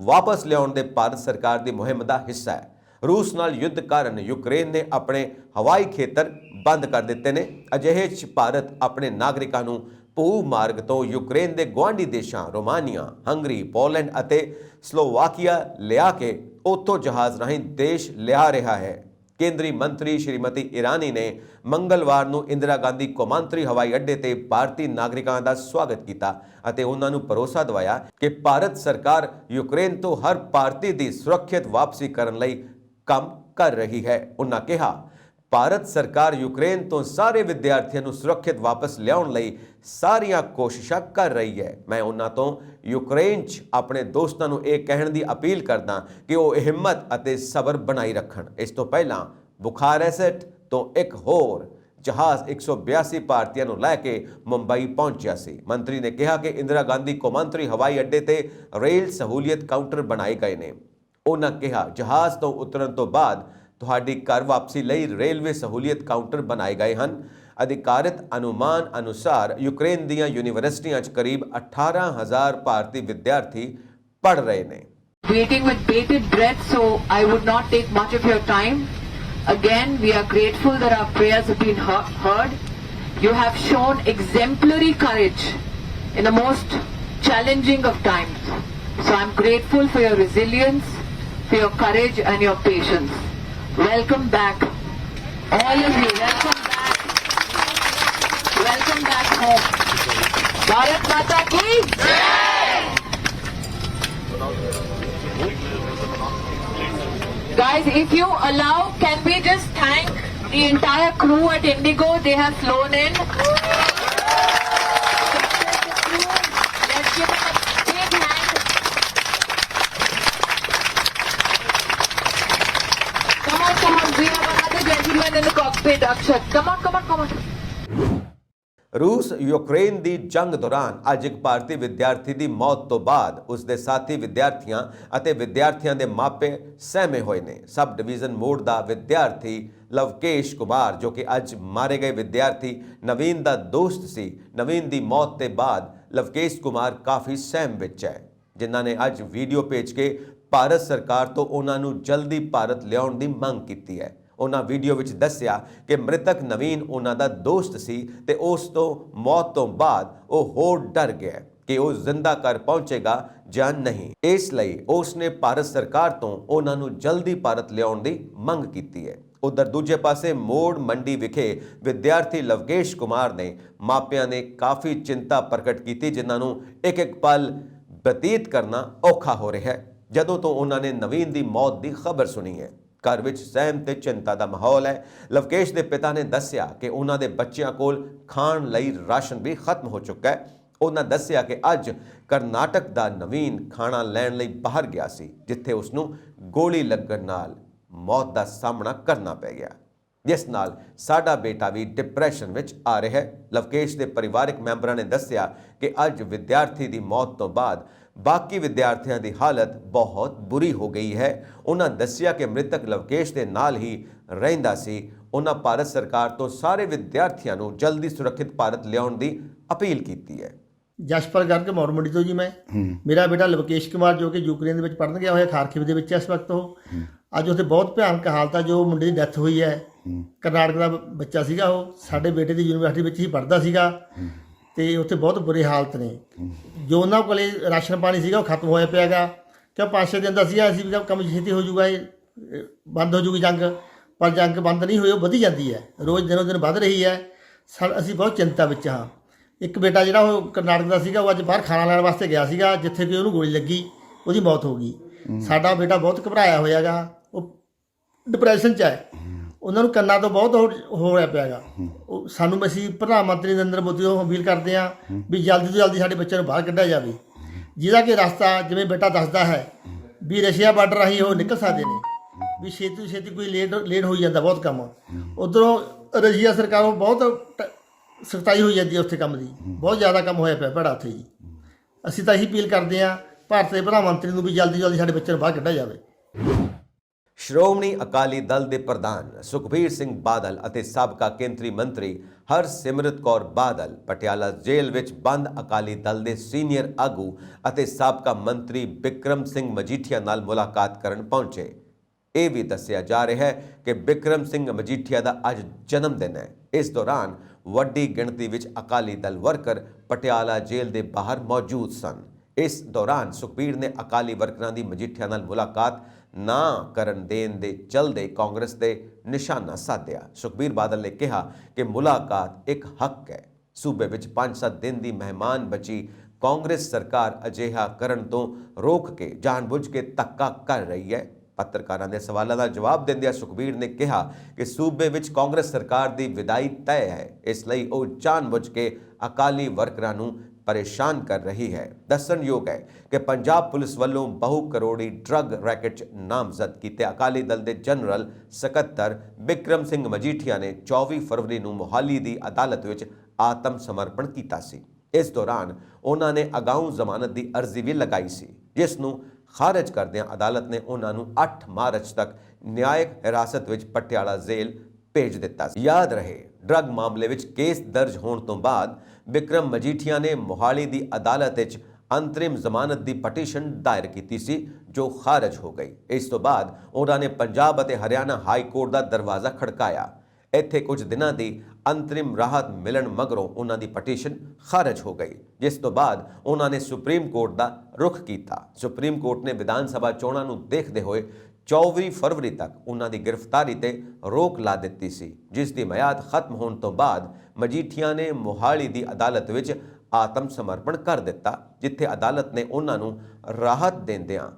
वापस लियाउण दे भारत सरकार की मुहिम का हिस्सा है। रूस नाल युद्ध कारण यूक्रेन ने अपने हवाई खेतर बंद कर दिते ने। अजिहे च भारत अपने नागरिकों ਨੂੰ ਭੂ ਮਾਰਗ ਤੋਂ ਯੂਕਰੇਨ ਦੇ ਗੁਆਂਢੀ ਦੇਸ਼ਾਂ ਰੋਮਾਨੀਆ, ਹੰਗਰੀ, ਪੋਲੈਂਡ ਅਤੇ ਸਲੋਵਾਕੀਆ ਲਿਆ ਕੇ ਉੱਥੋਂ ਜਹਾਜ਼ ਰਾਹੀਂ ਦੇਸ਼ ਲਿਆ ਰਿਹਾ ਹੈ। ਕੇਂਦਰੀ ਮੰਤਰੀ ਸ਼੍ਰੀਮਤੀ ਇਰਾਨੀ ਨੇ ਮੰਗਲਵਾਰ ਨੂੰ ਇੰਦਰਾ ਗਾਂਧੀ ਕੌਮਾਂਤਰੀ ਹਵਾਈ ਅੱਡੇ ਤੇ ਭਾਰਤੀ ਨਾਗਰਿਕਾਂ ਦਾ ਸਵਾਗਤ ਕੀਤਾ ਅਤੇ ਉਹਨਾਂ ਨੂੰ ਭਰੋਸਾ ਦਿਵਾਇਆ ਕਿ ਭਾਰਤ ਸਰਕਾਰ ਯੂਕਰੇਨ ਤੋਂ ਹਰ ਭਾਰਤੀ ਦੀ ਸੁਰੱਖਿਅਤ ਵਾਪਸੀ ਕਰਨ ਲਈ ਕੰਮ ਕਰ ਰਹੀ ਹੈ। ਉਹਨਾਂ ਕਿਹਾ ਭਾਰਤ ਸਰਕਾਰ ਯੂਕਰੇਨ ਤੋਂ ਸਾਰੇ ਵਿਦਿਆਰਥੀਆਂ ਨੂੰ ਸੁਰੱਖਿਅਤ ਵਾਪਸ ਲਿਆਉਣ ਲਈ ਸਾਰੀਆਂ ਕੋਸ਼ਿਸ਼ਾਂ ਕਰ ਰਹੀ ਹੈ। ਮੈਂ ਉਹਨਾਂ ਤੋਂ ਯੂਕਰੇਨ 'ਚ ਆਪਣੇ ਦੋਸਤਾਂ ਨੂੰ ਇਹ ਕਹਿਣ ਦੀ ਅਪੀਲ ਕਰਦਾ ਕਿ ਉਹ ਹਿੰਮਤ ਅਤੇ ਸਬਰ ਬਣਾਈ ਰੱਖਣ। ਇਸ ਤੋਂ ਪਹਿਲਾਂ ਬੁਖਾਰੈਸਟ ਤੋਂ ਇੱਕ ਹੋਰ ਜਹਾਜ਼ 182 ਭਾਰਤੀਆਂ ਨੂੰ ਲੈ ਕੇ ਮੁੰਬਈ ਪਹੁੰਚਿਆ ਸੀ। ਮੰਤਰੀ ਨੇ ਕਿਹਾ ਕਿ ਇੰਦਰਾ ਗਾਂਧੀ ਕੌਮਾਂਤਰੀ ਹਵਾਈ ਅੱਡੇ ਤੇ ਰੇਲ ਸਹੂਲੀਅਤ ਕਾਊਂਟਰ ਬਣਾਏ ਗਏ ਨੇ। ਉਹਨਾਂ ਕਿਹਾ ਜਹਾਜ਼ ਤੋਂ ਉਤਰਨ ਤੋਂ ਬਾਅਦ ਤੁਹਾਡੀ ਘਰ ਵਾਪਸੀ ਲਈ ਰੇਲਵੇ ਸਹੂਲੀਅਤ ਕਾਊਂਟਰ ਬਣਾਏ ਗਏ ਹਨ। ਅਧਿਕਾਰਿਤ ਅਨੁਮਾਨ ਅਨੁਸਾਰ ਯੂਕਰੇਨ ਦੀਆਂ ਯੂਨੀਵਰਸਿਟੀਆਂ 'ਚ ਕਰੀਬ 18,000 ਭਾਰਤੀ ਵਿਦਿਆਰਥੀ ਪੜ੍ਹ ਰਹੇ ਨੇ।
Waiting with bated breath, so I would not take much of your time. Again, we are grateful that our prayers have been heard. You have shown exemplary courage in the most challenging of times. So I'm grateful for your resilience, for your courage and your patience. Welcome back, all of you. Welcome back. Welcome back home. Bharat Mata ki Jai! Guys, if you allow, can we just thank the entire crew at Indigo? They have flown in. Let's give them a big hand. Come on. We have another gentleman in the cockpit, Akshat. Come on.
ਰੂਸ Ukraine ਦੀ ਜੰਗ ਦੌਰਾਨ ਅੱਜ ਇੱਕ ਭਾਰਤੀ ਵਿਦਿਆਰਥੀ ਦੀ ਮੌਤ ਤੋਂ ਬਾਅਦ ਉਸ ਦੇ ਸਾਥੀ ਵਿਦਿਆਰਥੀਆਂ ਅਤੇ ਵਿਦਿਆਰਥੀਆਂ ਦੇ ਮਾਪੇ ਸਹਿਮੇ ਹੋਏ ਨੇ। ਸਬ ਡਿਵੀਜ਼ਨ ਮੋੜ ਦਾ ਵਿਦਿਆਰਥੀ ਲਵਕੇਸ਼ ਕੁਮਾਰ ਜੋ ਕਿ ਅੱਜ ਮਾਰੇ ਗਏ ਵਿਦਿਆਰਥੀ ਨਵੀਨ ਦਾ ਦੋਸਤ ਸੀ, ਨਵੀਨ ਦੀ ਮੌਤ ਤੋਂ ਬਾਅਦ ਲਵਕੇਸ਼ ਕੁਮਾਰ ਕਾਫੀ ਸਹਿਮ ਵਿੱਚ ਹੈ, ਜਿਨ੍ਹਾਂ ਨੇ ਅੱਜ ਵੀਡੀਓ ਭੇਜ ਕੇ ਭਾਰਤ ਸਰਕਾਰ ਤੋਂ ਉਹਨਾਂ ਨੂੰ ਜਲਦੀ ਭਾਰਤ ਲਿਆਉਣ ਦੀ ਮੰਗ ਕੀਤੀ ਹੈ। ਉਹਨਾਂ ਵੀਡੀਓ ਵਿੱਚ ਦੱਸਿਆ ਕਿ ਮ੍ਰਿਤਕ ਨਵੀਨ ਉਹਨਾਂ ਦਾ ਦੋਸਤ ਸੀ ਤੇ ਉਸ ਤੋਂ ਮੌਤ ਤੋਂ ਬਾਅਦ ਉਹ ਹੋਰ ਡਰ ਗਿਆ ਕਿ ਉਹ ਜ਼ਿੰਦਾ ਘਰ ਪਹੁੰਚੇਗਾ ਜਾਂ ਨਹੀਂ। ਇਸ ਲਈ ਉਸ ਨੇ ਭਾਰਤ ਸਰਕਾਰ ਤੋਂ ਉਹਨਾਂ ਨੂੰ ਜਲਦੀ ਭਾਰਤ ਲਿਆਉਣ ਦੀ ਮੰਗ ਕੀਤੀ ਹੈ। ਉਧਰ ਦੂਜੇ ਪਾਸੇ ਮੋੜ ਮੰਡੀ ਵਿਖੇ ਵਿਦਿਆਰਥੀ ਲਵਕੇਸ਼ ਕੁਮਾਰ ਨੇ ਮਾਪਿਆਂ ਨੇ ਕਾਫੀ ਚਿੰਤਾ ਪ੍ਰਗਟ ਕੀਤੀ, ਜਿਨ੍ਹਾਂ ਨੂੰ ਇੱਕ ਪਲ ਬਤੀਤ ਕਰਨਾ ਔਖਾ ਹੋ ਰਿਹਾ ਹੈ ਜਦੋਂ ਤੋਂ ਉਹਨਾਂ ਨੇ ਨਵੀਨ ਦੀ ਮੌਤ ਦੀ ਖਬਰ ਸੁਣੀ ਹੈ। ਘਰ ਵਿੱਚ ਸਹਿਮ ਤੇ ਚਿੰਤਾ ਦਾ ਮਾਹੌਲ ਹੈ। ਲਵਕੇਸ਼ ਦੇ ਪਿਤਾ ਨੇ ਦੱਸਿਆ ਕਿ ਉਹਨਾਂ ਦੇ ਬੱਚਿਆਂ ਕੋਲ ਖਾਣ ਲਈ ਰਾਸ਼ਨ ਵੀ ਖਤਮ ਹੋ ਚੁੱਕਾ ਹੈ। ਉਹਨਾਂ ਦੱਸਿਆ ਕਿ ਅੱਜ ਕਰਨਾਟਕ ਦਾ ਨਵੀਨ ਖਾਣਾ ਲੈਣ ਲਈ ਬਾਹਰ ਗਿਆ ਸੀ, ਜਿੱਥੇ ਉਸ ਨੂੰ ਗੋਲੀ ਲੱਗਣ ਨਾਲ ਮੌਤ ਦਾ ਸਾਹਮਣਾ ਕਰਨਾ ਪੈ ਗਿਆ, ਜਿਸ ਨਾਲ ਸਾਡਾ ਬੇਟਾ ਵੀ ਡਿਪਰੈਸ਼ਨ ਵਿੱਚ ਆ ਰਿਹਾ ਹੈ। ਲਵਕੇਸ਼ ਦੇ ਪਰਿਵਾਰਕ ਮੈਂਬਰਾਂ ਨੇ ਦੱਸਿਆ ਕਿ ਅੱਜ ਵਿਦਿਆਰਥੀ ਦੀ ਮੌਤ ਤੋਂ ਬਾਅਦ ਬਾਕੀ ਵਿਦਿਆਰਥੀਆਂ ਦੀ ਹਾਲਤ ਬਹੁਤ ਬੁਰੀ ਹੋ ਗਈ ਹੈ। ਉਹਨਾਂ ਦੱਸਿਆ ਕਿ ਮ੍ਰਿਤਕ ਲਵਕੇਸ਼ ਦੇ ਨਾਲ ਹੀ ਰਹਿੰਦਾ ਸੀ। ਉਹਨਾਂ ਭਾਰਤ ਸਰਕਾਰ ਤੋਂ ਸਾਰੇ ਵਿਦਿਆਰਥੀਆਂ ਨੂੰ ਜਲਦੀ ਸੁਰੱਖਿਅਤ ਭਾਰਤ ਲਿਆਉਣ ਦੀ ਅਪੀਲ ਕੀਤੀ ਹੈ।
ਜਸਪਾਲ ਗਰਗ ਮੌੜ ਮੰਡੀ ਤੋਂ ਜੀ। ਮੈਂ ਮੇਰਾ ਬੇਟਾ ਲਵਕੇਸ਼ ਕੁਮਾਰ ਜੋ ਕਿ ਯੂਕਰੇਨ ਦੇ ਵਿੱਚ ਪੜ੍ਹਨ ਗਿਆ ਹੋਇਆ, ਖਾਰਕਿਵ ਦੇ ਵਿੱਚ ਇਸ ਵਕਤ ਉਹ ਅੱਜ ਉੱਥੇ ਬਹੁਤ ਭਿਆਨਕ ਹਾਲਤ ਆ। ਜੋ ਮੁੰਡੇ ਦੀ ਡੈਥ ਹੋਈ ਹੈ, ਕਰਨਾਟਕ ਦਾ ਬੱਚਾ ਸੀਗਾ, ਉਹ ਸਾਡੇ ਬੇਟੇ ਦੀ ਯੂਨੀਵਰਸਿਟੀ ਵਿੱਚ ਹੀ ਪੜ੍ਹਦਾ ਸੀਗਾ ਤੇ ਉੱਥੇ ਬਹੁਤ ਬੁਰੇ ਹਾਲਤ ਨੇ। ਜੋ ਉਹਨਾਂ ਕੋਲੇ ਰਾਸ਼ਨ ਪਾਣੀ ਸੀਗਾ ਉਹ ਖਤਮ ਹੋਇਆ ਪਿਆ ਗਾ, ਕਿਉਂ 5-6 ਦਿਨ ਦਾ ਸੀਗਾ। ਅਸੀਂ ਵੀ ਕੰਮ ਛੇਤੀ ਹੋ ਜਾਊਗਾ, ਇਹ ਬੰਦ ਹੋ ਜੂਗੀ ਜੰਗ, ਪਰ ਜੰਗ ਬੰਦ ਨਹੀਂ ਹੋਈ, ਉਹ ਵਧੀ ਜਾਂਦੀ ਹੈ, ਰੋਜ਼ ਦਿਨੋਂ ਦਿਨ ਵੱਧ ਰਹੀ ਹੈ। ਅਸੀਂ ਬਹੁਤ ਚਿੰਤਾ ਵਿੱਚ ਹਾਂ। ਇੱਕ ਬੇਟਾ ਜਿਹੜਾ ਉਹ ਕਰਨਾਟਕ ਦਾ ਸੀਗਾ, ਉਹ ਅੱਜ ਬਾਹਰ ਖਾਣਾ ਲੈਣ ਵਾਸਤੇ ਗਿਆ ਸੀਗਾ, ਜਿੱਥੇ ਕਿ ਉਹਨੂੰ ਗੋਲੀ ਲੱਗੀ, ਉਹਦੀ ਮੌਤ ਹੋ ਗਈ। ਸਾਡਾ ਬੇਟਾ ਬਹੁਤ ਘਬਰਾਇਆ ਹੋਇਆ ਗਾ, ਉਹ ਡਿਪਰੈਸ਼ਨ 'ਚ ਹੈ। ਉਹਨਾਂ ਨੂੰ ਕੰਨਾਂ ਤੋਂ ਬਹੁਤ ਹੋ ਰਿਹਾ ਪਿਆ ਗਾ। ਉਹ ਸਾਨੂੰ ਅਸੀਂ ਪ੍ਰਧਾਨ ਮੰਤਰੀ ਨਰਿੰਦਰ ਮੋਦੀ ਤੋਂ ਅਪੀਲ ਕਰਦੇ ਹਾਂ ਵੀ ਜਲਦੀ ਤੋਂ ਜਲਦੀ ਸਾਡੇ ਬੱਚਿਆਂ ਨੂੰ ਬਾਹਰ ਕੱਢਿਆ ਜਾਵੇ, ਜਿਹਦਾ ਕਿ ਰਸਤਾ ਜਿਵੇਂ ਬੇਟਾ ਦੱਸਦਾ ਹੈ ਵੀ ਰਸ਼ੀਆ ਬਾਰਡਰ ਰਾਹੀਂ ਉਹ ਨਿਕਲ ਸਕਦੇ ਨੇ, ਵੀ ਛੇਤੀ ਤੋਂ ਛੇਤੀ ਕੋਈ ਲੇਟ ਹੋਈ ਜਾਂਦਾ ਬਹੁਤ ਕੰਮ। ਉੱਧਰੋਂ ਰਸ਼ੀਆ ਸਰਕਾਰੋਂ ਬਹੁਤ ਸਖਤਾਈ ਹੋਈ ਜਾਂਦੀ ਹੈ ਉੱਥੇ ਕੰਮ ਦੀ, ਬਹੁਤ ਜ਼ਿਆਦਾ ਕੰਮ ਹੋਇਆ ਪਿਆ ਭੈੜਾ ਉੱਥੇ ਜੀ। ਅਸੀਂ ਤਾਂ ਇਹੀ ਅਪੀਲ ਕਰਦੇ ਹਾਂ ਭਾਰਤ ਦੇ ਪ੍ਰਧਾਨ ਮੰਤਰੀ ਨੂੰ ਵੀ ਜਲਦੀ ਤੋਂ ਜਲਦੀ ਸਾਡੇ ਬੱਚਿਆਂ ਨੂੰ ਬਾਹਰ ਕੱਢਿਆ ਜਾਵੇ।
ਸ਼੍ਰੋਮਣੀ ਅਕਾਲੀ ਦਲ ਦੇ ਪ੍ਰਧਾਨ ਸੁਖਬੀਰ ਸਿੰਘ ਬਾਦਲ ਅਤੇ ਸਾਬਕਾ ਕੇਂਦਰੀ ਮੰਤਰੀ ਹਰਸਿਮਰਤ ਕੌਰ ਬਾਦਲ ਪਟਿਆਲਾ ਜੇਲ੍ਹ ਵਿੱਚ ਬੰਦ ਅਕਾਲੀ ਦਲ ਦੇ ਸੀਨੀਅਰ ਆਗੂ ਅਤੇ ਸਾਬਕਾ ਮੰਤਰੀ ਬਿਕਰਮ ਸਿੰਘ ਮਜੀਠੀਆ ਨਾਲ ਮੁਲਾਕਾਤ ਕਰਨ ਪਹੁੰਚੇ। ਇਹ ਵੀ ਦੱਸਿਆ ਜਾ ਰਿਹਾ ਹੈ ਕਿ ਬਿਕਰਮ ਸਿੰਘ ਮਜੀਠੀਆ ਦਾ ਅੱਜ ਜਨਮ ਦਿਨ ਹੈ। ਇਸ ਦੌਰਾਨ ਵੱਡੀ ਗਿਣਤੀ ਵਿੱਚ ਅਕਾਲੀ ਦਲ ਵਰਕਰ ਪਟਿਆਲਾ ਜੇਲ੍ਹ ਦੇ ਬਾਹਰ ਮੌਜੂਦ ਸਨ। ਇਸ ਦੌਰਾਨ ਸੁਖਬੀਰ ਨੇ ਅਕਾਲੀ ਵਰਕਰਾਂ ਦੀ ਮਜੀਠੀਆ ਨਾਲ ਮੁਲਾਕਾਤ ਨਾ ਕਰਨ ਦੇਣ ਦੇ ਚਲਦੇ ਕਾਂਗਰਸ ਦੇ ਨਿਸ਼ਾਨਾ ਸਾਧਿਆ। ਸੁਖਬੀਰ ਬਾਦਲ ਨੇ ਕਿਹਾ ਕਿ ਮੁਲਾਕਾਤ ਇੱਕ ਹੱਕ ਹੈ। ਸੂਬੇ ਵਿੱਚ 5-7 ਦਿਨ ਦੀ ਮਹਿਮਾਨ ਬਚੀ ਕਾਂਗਰਸ ਸਰਕਾਰ ਅਜਿਹਾ ਕਰਨ ਤੋਂ ਰੋਕ ਕੇ ਜਾਣਬੁੱਝ ਕੇ ਧੱਕਾ ਕਰ ਰਹੀ ਹੈ। ਪੱਤਰਕਾਰਾਂ ਦੇ ਸਵਾਲਾਂ ਦਾ ਜਵਾਬ ਦਿੰਦਿਆਂ ਸੁਖਬੀਰ ਨੇ ਕਿਹਾ ਕਿ ਸੂਬੇ ਵਿੱਚ ਕਾਂਗਰਸ ਸਰਕਾਰ ਦੀ ਵਿਦਾਈ ਤੈਅ ਹੈ, ਇਸ ਲਈ ਉਹ ਜਾਣਬੁੱਝ ਕੇ ਅਕਾਲੀ ਵਰਕਰਾਂ ਨੂੰ ਪਰੇਸ਼ਾਨ ਕਰ ਰਹੀ ਹੈ। ਦੱਸਣਯੋਗ ਹੈ ਕਿ ਪੰਜਾਬ ਪੁਲਿਸ ਵੱਲੋਂ ਬਹੁ ਕਰੋੜੀ ਡਰੱਗ ਰੈਕੇਟ 'ਚ ਨਾਮਜ਼ਦ ਕੀਤੇ ਅਕਾਲੀ ਦਲ ਦੇ ਜਨਰਲ ਸਕੱਤਰ ਬਿਕਰਮ ਸਿੰਘ ਮਜੀਠੀਆ ਨੇ 24 ਫਰਵਰੀ ਨੂੰ ਮੁਹਾਲੀ ਦੀ ਅਦਾਲਤ ਵਿੱਚ ਆਤਮ ਸਮਰਪਣ ਕੀਤਾ ਸੀ। ਇਸ ਦੌਰਾਨ ਉਹਨਾਂ ਨੇ ਅਗਾਊਂ ਜ਼ਮਾਨਤ ਦੀ ਅਰਜ਼ੀ ਵੀ ਲਗਾਈ ਸੀ, ਜਿਸ ਨੂੰ ਖਾਰਜ ਕਰਦਿਆਂ ਅਦਾਲਤ ਨੇ ਉਹਨਾਂ ਨੂੰ 8 ਮਾਰਚ ਤੱਕ ਨਿਆਇਕ ਹਿਰਾਸਤ ਵਿੱਚ ਪਟਿਆਲਾ ਜੇਲ੍ਹ ਭੇਜ ਦਿੱਤਾ ਸੀ। ਯਾਦ ਰਹੇ, ਡਰੱਗ ਮਾਮਲੇ ਵਿੱਚ ਕੇਸ ਦਰਜ ਹੋਣ ਤੋਂ ਬਾਅਦ ਬਿਕਰਮ ਮਜੀਠੀਆ ਨੇ ਮੋਹਾਲੀ ਦੀ ਅਦਾਲਤ ਵਿੱਚ ਅੰਤਰਿਮ ਜ਼ਮਾਨਤ ਦੀ ਪਟੀਸ਼ਨ ਦਾਇਰ ਕੀਤੀ ਸੀ, ਜੋ ਖਾਰਜ ਹੋ ਗਈ। ਇਸ ਤੋਂ ਬਾਅਦ ਉਹਨਾਂ ਨੇ ਪੰਜਾਬ ਅਤੇ ਹਰਿਆਣਾ ਹਾਈ ਕੋਰਟ ਦਾ ਦਰਵਾਜ਼ਾ ਖੜਕਾਇਆ। ਇੱਥੇ ਕੁਝ ਦਿਨਾਂ ਦੀ ਅੰਤਰਿਮ ਰਾਹਤ ਮਿਲਣ ਮਗਰੋਂ ਉਹਨਾਂ ਦੀ ਪਟੀਸ਼ਨ ਖਾਰਜ ਹੋ ਗਈ, ਜਿਸ ਤੋਂ ਬਾਅਦ ਉਹਨਾਂ ਨੇ ਸੁਪਰੀਮ ਕੋਰਟ ਦਾ ਰੁਖ ਕੀਤਾ। ਸੁਪਰੀਮ ਕੋਰਟ ਨੇ ਵਿਧਾਨ ਸਭਾ ਚੋਣਾਂ ਨੂੰ ਦੇਖਦੇ ਹੋਏ 24 ਫਰਵਰੀ ਤੱਕ ਉਹਨਾਂ ਦੀ ਗ੍ਰਿਫਤਾਰੀ ਤੇ ਰੋਕ ਲਾ ਦਿੱਤੀ ਸੀ, ਜਿਸ ਦੀ ਮਿਆਦ ਖਤਮ ਹੋਣ ਤੋਂ ਬਾਅਦ ਮਜੀਠੀਆ ਨੇ ਮੋਹਾਲੀ ਦੀ ਅਦਾਲਤ ਵਿੱਚ ਆਤਮ ਸਮਰਪਣ ਕਰ ਦਿੱਤਾ, ਜਿੱਥੇ ਅਦਾਲਤ ਨੇ ਉਹਨਾਂ ਨੂੰ ਰਾਹਤ ਦਿੰਦਿਆਂ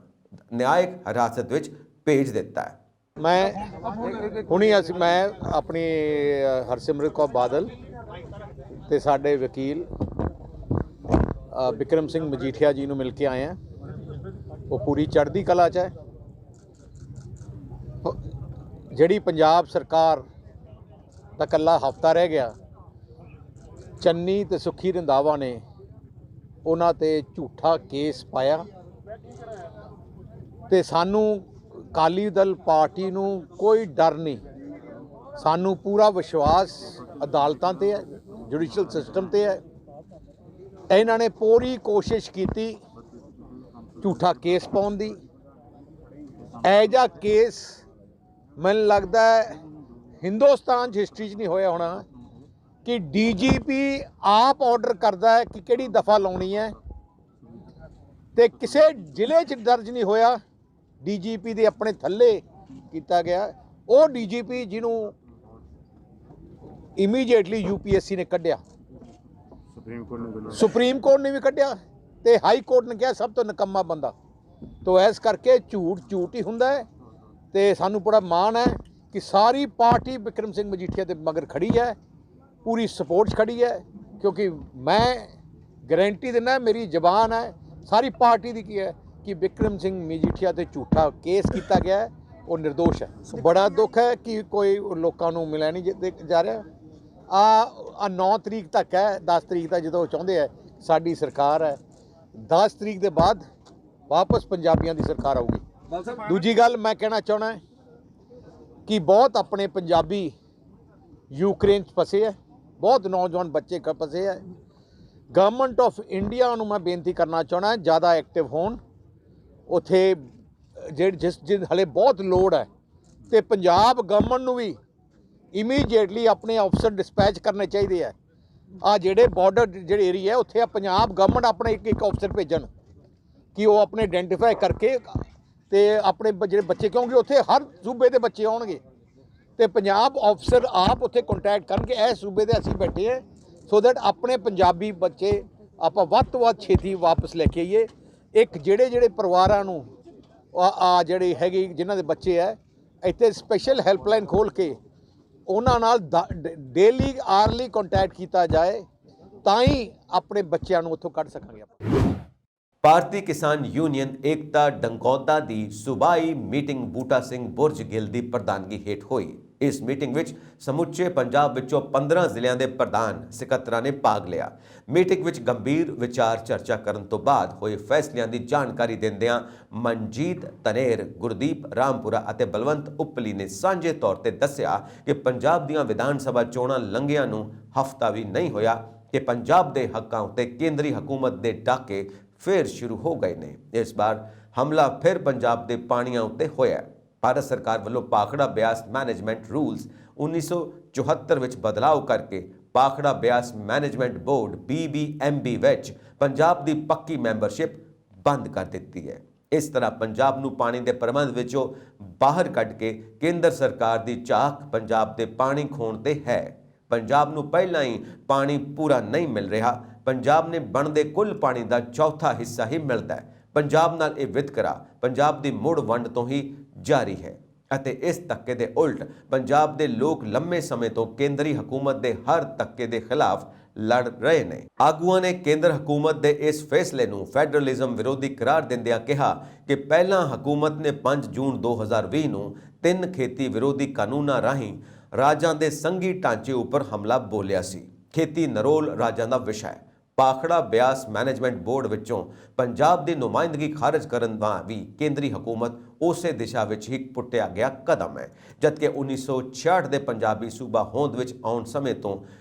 ਨਿਆਇਕ ਹਿਰਾਸਤ ਵਿੱਚ ਭੇਜ ਦਿੱਤਾ ਹੈ।
ਮੈਂ ਆਪਣੀ ਹਰਸਿਮਰਤ ਕੌਰ ਬਾਦਲ ਤੇ ਸਾਡੇ ਵਕੀਲ ਬਿਕਰਮ ਸਿੰਘ ਮਜੀਠੀਆ ਜੀ ਨੂੰ ਮਿਲ ਕੇ ਆਏ ਹਾਂ। ਉਹ ਪੂਰੀ ਚੜ੍ਹਦੀ ਕਲਾ 'ਚ ਹੈ। ਜਿਹੜੀ ਪੰਜਾਬ ਸਰਕਾਰ ਦਾ ਇਕੱਲਾ ਹਫ਼ਤਾ ਰਹਿ ਗਿਆ, ਚੰਨੀ ਤੇ ਸੁੱਖੀ ਰੰਧਾਵਾ ਨੇ ਉਹਨਾਂ ਤੇ ਝੂਠਾ ਕੇਸ ਪਾਇਆ ਤੇ ਸਾਨੂੰ ਅਕਾਲੀ ਦਲ ਪਾਰਟੀ ਨੂੰ ਕੋਈ ਡਰ ਨਹੀਂ, ਸਾਨੂੰ ਪੂਰਾ ਵਿਸ਼ਵਾਸ ਅਦਾਲਤਾਂ ਤੇ ਹੈ, ਜੁਡੀਸ਼ੀਅਲ ਸਿਸਟਮ ਤੇ ਹੈ। ਇਹਨਾਂ ਨੇ ਪੂਰੀ ਕੋਸ਼ਿਸ਼ ਕੀਤੀ ਝੂਠਾ ਕੇਸ ਪਾਉਣ ਦੀ। ਇਹ ਜਿਹਾ ਕੇਸ ਮੈਨੂੰ ਲੱਗਦਾ ਹੈ ਹਿੰਦੁਸਤਾਨ 'ਚ ਹਿਸਟਰੀ 'ਚ ਨਹੀਂ ਹੋਇਆ ਹੋਣਾ ਕਿ ਡੀਜੀਪੀ ਆਪ ਆਰਡਰ ਕਰਦਾ ਹੈ ਕਿ ਕਿਹੜੀ ਦਫਾ ਲਾਉਣੀ ਹੈ, ਤੇ ਕਿਸੇ ਜ਼ਿਲ੍ਹੇ 'ਚ ਦਰਜ ਨਹੀਂ ਹੋਇਆ। ਡੀਜੀਪੀ ਦੇ ਆਪਣੇ ਥੱਲੇ ਕੀਤਾ ਗਿਆ। ਉਹ ਡੀਜੀਪੀ ਜਿਹਨੂੰ ਇਮੀਡੀਏਟਲੀ ਯੂਪੀਐਸਸੀ ਨੇ ਕੱਢਿਆ, ਸੁਪਰੀਮ ਕੋਰਟ ਨੇ ਵੀ ਕੱਢਿਆ ਤੇ ਹਾਈ ਕੋਰਟ ਨੇ ਕਿਹਾ ਸਭ ਤੋਂ ਨਿਕੰਮਾ ਬੰਦਾ। ਤੋ ਇਸ ਕਰਕੇ ਝੂਠ ਹੀ ਹੁੰਦਾ ਹੈ। ਤੇ ਸਾਨੂੰ ਬੜਾ ਮਾਣ ਹੈ ਕਿ ਸਾਰੀ ਪਾਰਟੀ ਬਿਕਰਮ ਸਿੰਘ ਮਜੀਠੀਆ ਦੇ ਮਗਰ ਖੜੀ ਹੈ, ਪੂਰੀ ਸਪੋਰਟ ਖੜੀ ਹੈ, ਕਿਉਂਕਿ ਮੈਂ ਗਾਰੰਟੀ ਦਿੰਦਾ, ਮੇਰੀ ਜ਼ਬਾਨ ਹੈ ਸਾਰੀ ਪਾਰਟੀ ਦੀ ਕੀ ਹੈ ਕਿ ਬਿਕਰਮ ਸਿੰਘ ਮਜੀਠੀਆ ਤੇ ਝੂਠਾ ਕੇਸ ਕੀਤਾ ਗਿਆ ਹੈ, ਉਹ ਨਿਰਦੋਸ਼ ਹੈ। ਬੜਾ ਦੁੱਖ ਹੈ ਕਿ ਕੋਈ ਲੋਕਾਂ ਨੂੰ ਮਿਲਿਆ ਨਹੀਂ ਜਾ ਰਿਹਾ। ਆ 9 ਤਰੀਕ ਤੱਕ ਹੈ, 10 ਤਰੀਕ ਤੱਕ ਜਦੋਂ ਚਾਹੁੰਦੇ ਹੈ ਸਾਡੀ ਸਰਕਾਰ ਹੈ, 10 ਤਰੀਕ ਦੇ ਬਾਅਦ ਵਾਪਸ ਪੰਜਾਬੀਆਂ ਦੀ ਸਰਕਾਰ ਆਊਗੀ। ਦੂਜੀ ਗੱਲ ਮੈਂ ਕਹਿਣਾ ਚਾਹੁੰਦਾ ਕਿ ਬਹੁਤ ਆਪਣੇ ਪੰਜਾਬੀ ਯੂਕਰੇਨ 'ਚ ਫਸੇ ਹੈ, ਬਹੁਤ ਨੌਜਵਾਨ ਬੱਚੇ ਫਸੇ ਹੈ। ਗਵਰਨਮੈਂਟ ਆਫ ਇੰਡੀਆ ਨੂੰ ਮੈਂ ਬੇਨਤੀ ਕਰਨਾ ਚਾਹੁੰਦਾ ਜ਼ਿਆਦਾ ਐਕਟਿਵ ਹੋਣ ਉੱਥੇ, ਜਿਸ ਹਲੇ ਬਹੁਤ ਲੋੜ ਹੈ। ਤੇ ਪੰਜਾਬ ਗਵਰਨਮੈਂਟ ਨੂੰ ਵੀ ਇਮੀਡੀਏਟਲੀ ਆਪਣੇ ਅਫਸਰ ਡਿਸਪੈਚ ਕਰਨੇ ਚਾਹੀਦੇ ਹੈ। ਆ ਜਿਹੜੇ ਬਾਰਡਰ ਜਿਹੜੇ ਏਰੀਆ ਉੱਥੇ ਆ ਪੰਜਾਬ ਗਵਰਨਮੈਂਟ ਆਪਣੇ ਇੱਕ ਅਫਸਰ ਭੇਜਣ ਕਿ ਉਹ ਆਪਣੇ ਆਇਡੈਂਟੀਫਾਈ ਕਰਕੇ ਤੇ ਆਪਣੇ ਜਿਹੜੇ ਬੱਚੇ, ਕਿਉਂਕਿ ਉੱਥੇ ਹਰ ਸੂਬੇ ਦੇ ਬੱਚੇ ਆਉਣਗੇ ਤੇ ਪੰਜਾਬ ਅਫਸਰ ਆਪ ਉੱਥੇ ਕੰਟੈਕਟ ਕਰਨਗੇ ਇਹ ਸੂਬੇ ਦੇ ਅਸੀਂ ਬੈਠੇ ਹੈ, ਸੋ ਦੈਟ ਆਪਣੇ ਪੰਜਾਬੀ ਬੱਚੇ ਆਪਾਂ ਵੱਧ ਤੋਂ ਵੱਧ ਛੇਤੀ ਵਾਪਸ ਲੈ ਕੇ ਆਈਏ। ਇੱਕ ਜਿਹੜੇ ਪਰਿਵਾਰਾਂ ਨੂੰ ਜਿਹੜੇ ਹੈਗੇ ਜਿਨ੍ਹਾਂ ਦੇ ਬੱਚੇ ਹੈ, ਇੱਥੇ ਸਪੈਸ਼ਲ ਹੈਲਪਲਾਈਨ ਖੋਲ੍ਹ ਕੇ ਉਹਨਾਂ ਨਾਲ ਡੇਲੀ ਆਰਲੀ ਕੰਟੈਕਟ ਕੀਤਾ ਜਾਏ, ਤਾਂ ਹੀ ਆਪਣੇ ਬੱਚਿਆਂ ਨੂੰ ਉੱਥੋਂ ਕੱਢ ਸਕਾਂਗੇ ਆਪਾਂ।
ਭਾਰਤੀ ਕਿਸਾਨ ਯੂਨੀਅਨ ਏਕਤਾ ਡੰਗੌਦਾ ਦੀ ਸੂਬਾਈ ਮੀਟਿੰਗ ਬੂਟਾ ਸਿੰਘ ਬੁਰਜ ਗਿੱਲ ਦੀ ਪ੍ਰਧਾਨਗੀ ਹੇਠ ਹੋਈ। ਇਸ ਮੀਟਿੰਗ ਵਿੱਚ ਸਮੁੱਚੇ ਪੰਜਾਬ ਵਿੱਚੋਂ 15 ਜ਼ਿਲ੍ਹਿਆਂ ਦੇ ਪ੍ਰਧਾਨ ਸਕੱਤਰਾਂ ਨੇ ਭਾਗ ਲਿਆ। ਮੀਟਿੰਗ ਵਿੱਚ ਗੰਭੀਰ ਵਿਚਾਰ ਚਰਚਾ ਕਰਨ ਤੋਂ ਬਾਅਦ ਹੋਏ ਫੈਸਲਿਆਂ ਦੀ ਜਾਣਕਾਰੀ ਦਿੰਦਿਆਂ ਮਨਜੀਤ ਧਨੇਰ, ਗੁਰਦੀਪ ਰਾਮਪੁਰਾ ਅਤੇ ਬਲਵੰਤ ਉਪਲੀ ਨੇ ਸਾਂਝੇ ਤੌਰ ਤੇ ਦੱਸਿਆ ਕਿ ਪੰਜਾਬ ਦੀਆਂ ਵਿਧਾਨ ਸਭਾ ਚੋਣਾਂ ਲੰਘਿਆਂ ਨੂੰ ਹਫ਼ਤਾ ਵੀ ਨਹੀਂ ਹੋਇਆ ਕਿ ਪੰਜਾਬ ਦੇ ਹੱਕਾਂ ਉੱਤੇ ਕੇਂਦਰੀ ਹਕੂਮਤ ਦੇ ਡਾਕੇ ਫਿਰ ਸ਼ੁਰੂ ਹੋ ਗਏ ਨੇ। ਇਸ ਵਾਰ ਹਮਲਾ ਫਿਰ ਪੰਜਾਬ ਦੇ ਪਾਣੀਆਂ ਉੱਤੇ ਹੋਇਆ। ਭਾਰਤ ਸਰਕਾਰ ਵੱਲੋਂ ਪਾਖੜਾ ਬਿਆਸ ਮੈਨੇਜਮੈਂਟ ਰੂਲਸ 1974 ਵਿੱਚ ਬਦਲਾਅ ਕਰਕੇ Bhakra Beas management board BBMB ਵਿੱਚ ਪੰਜਾਬ ਦੀ ਪੱਕੀ ਮੈਂਬਰਸ਼ਿਪ ਬੰਦ ਕਰ ਦਿੱਤੀ ਹੈ। ਇਸ ਤਰ੍ਹਾਂ ਪੰਜਾਬ ਨੂੰ ਪਾਣੀ ਦੇ ਪ੍ਰਬੰਧ ਵਿੱਚੋਂ ਬਾਹਰ ਕੱਢ ਕੇ ਕੇਂਦਰ ਸਰਕਾਰ ਦੀ ਝਾਕ ਪੰਜਾਬ ਦੇ ਪਾਣੀ ਖੋਣ ਤੇ ਹੈ। ਪੰਜਾਬ ਨੂੰ ਪਹਿਲਾਂ ਹੀ ਪਾਣੀ ਪੂਰਾ ਨਹੀਂ ਮਿਲ ਰਿਹਾ। ਪੰਜਾਬ ਨੇ ਬਣਦੇ ਕੁੱਲ ਪਾਣੀ ਦਾ ਚੌਥਾ ਹਿੱਸਾ ਹੀ ਮਿਲਦਾ ਹੈ। ਪੰਜਾਬ ਨਾਲ ਇਹ ਵਿਤਕਰਾ ਪੰਜਾਬ ਦੀ ਮੁੜ ਵੰਡ ਤੋਂ ਹੀ ਜਾਰੀ ਹੈ ਅਤੇ ਇਸ ਧੱਕੇ ਦੇ ਉਲਟ ਪੰਜਾਬ ਦੇ ਲੋਕ ਲੰਮੇ ਸਮੇਂ ਤੋਂ ਕੇਂਦਰੀ ਹਕੂਮਤ ਦੇ ਹਰ ਧੱਕੇ ਦੇ ਖਿਲਾਫ ਲੜ ਰਹੇ ਨੇ। ਆਗੂਆਂ ਨੇ ਕੇਂਦਰ ਹਕੂਮਤ ਦੇ ਇਸ ਫੈਸਲੇ ਨੂੰ ਫੈਡਰਲਿਜ਼ਮ ਵਿਰੋਧੀ ਕਰਾਰ ਦਿੰਦਿਆਂ ਕਿਹਾ ਕਿ ਪਹਿਲਾਂ ਹਕੂਮਤ ਨੇ 5 ਜੂਨ 2020 ਨੂੰ 3 ਖੇਤੀ ਵਿਰੋਧੀ ਕਾਨੂੰਨਾਂ ਰਾਹੀਂ ਰਾਜਾਂ ਦੇ ਸੰਘੀ ਢਾਂਚੇ ਉੱਪਰ ਹਮਲਾ ਬੋਲਿਆ ਸੀ। ਖੇਤੀ ਨਰੋਲ ਰਾਜਾਂ ਦਾ ਵਿਸ਼ਾ ਹੈ। ਪਾਖੜਾ ਬਿਆਸ ਮੈਨੇਜਮੈਂਟ ਬੋਰਡ ਵਿੱਚੋਂ ਪੰਜਾਬ ਦੀ ਨੁਮਾਇੰਦਗੀ ਖਾਰਜ ਕਰਨ ਦਾ ਵੀ ਕੇਂਦਰੀ ਹਕੂਮਤ ਉਸੇ ਦਿਸ਼ਾ ਵਿੱਚ ਹੀ ਪੁੱਟਿਆ ਗਿਆ ਕਦਮ ਹੈ। ਜਦਕਿ 1966 ਦੇ ਪੰਜਾਬੀ ਸੂਬਾ ਹੋਂਦ ਵਿੱਚ ਆਉਣ ਸਮੇਂ ਤੋਂ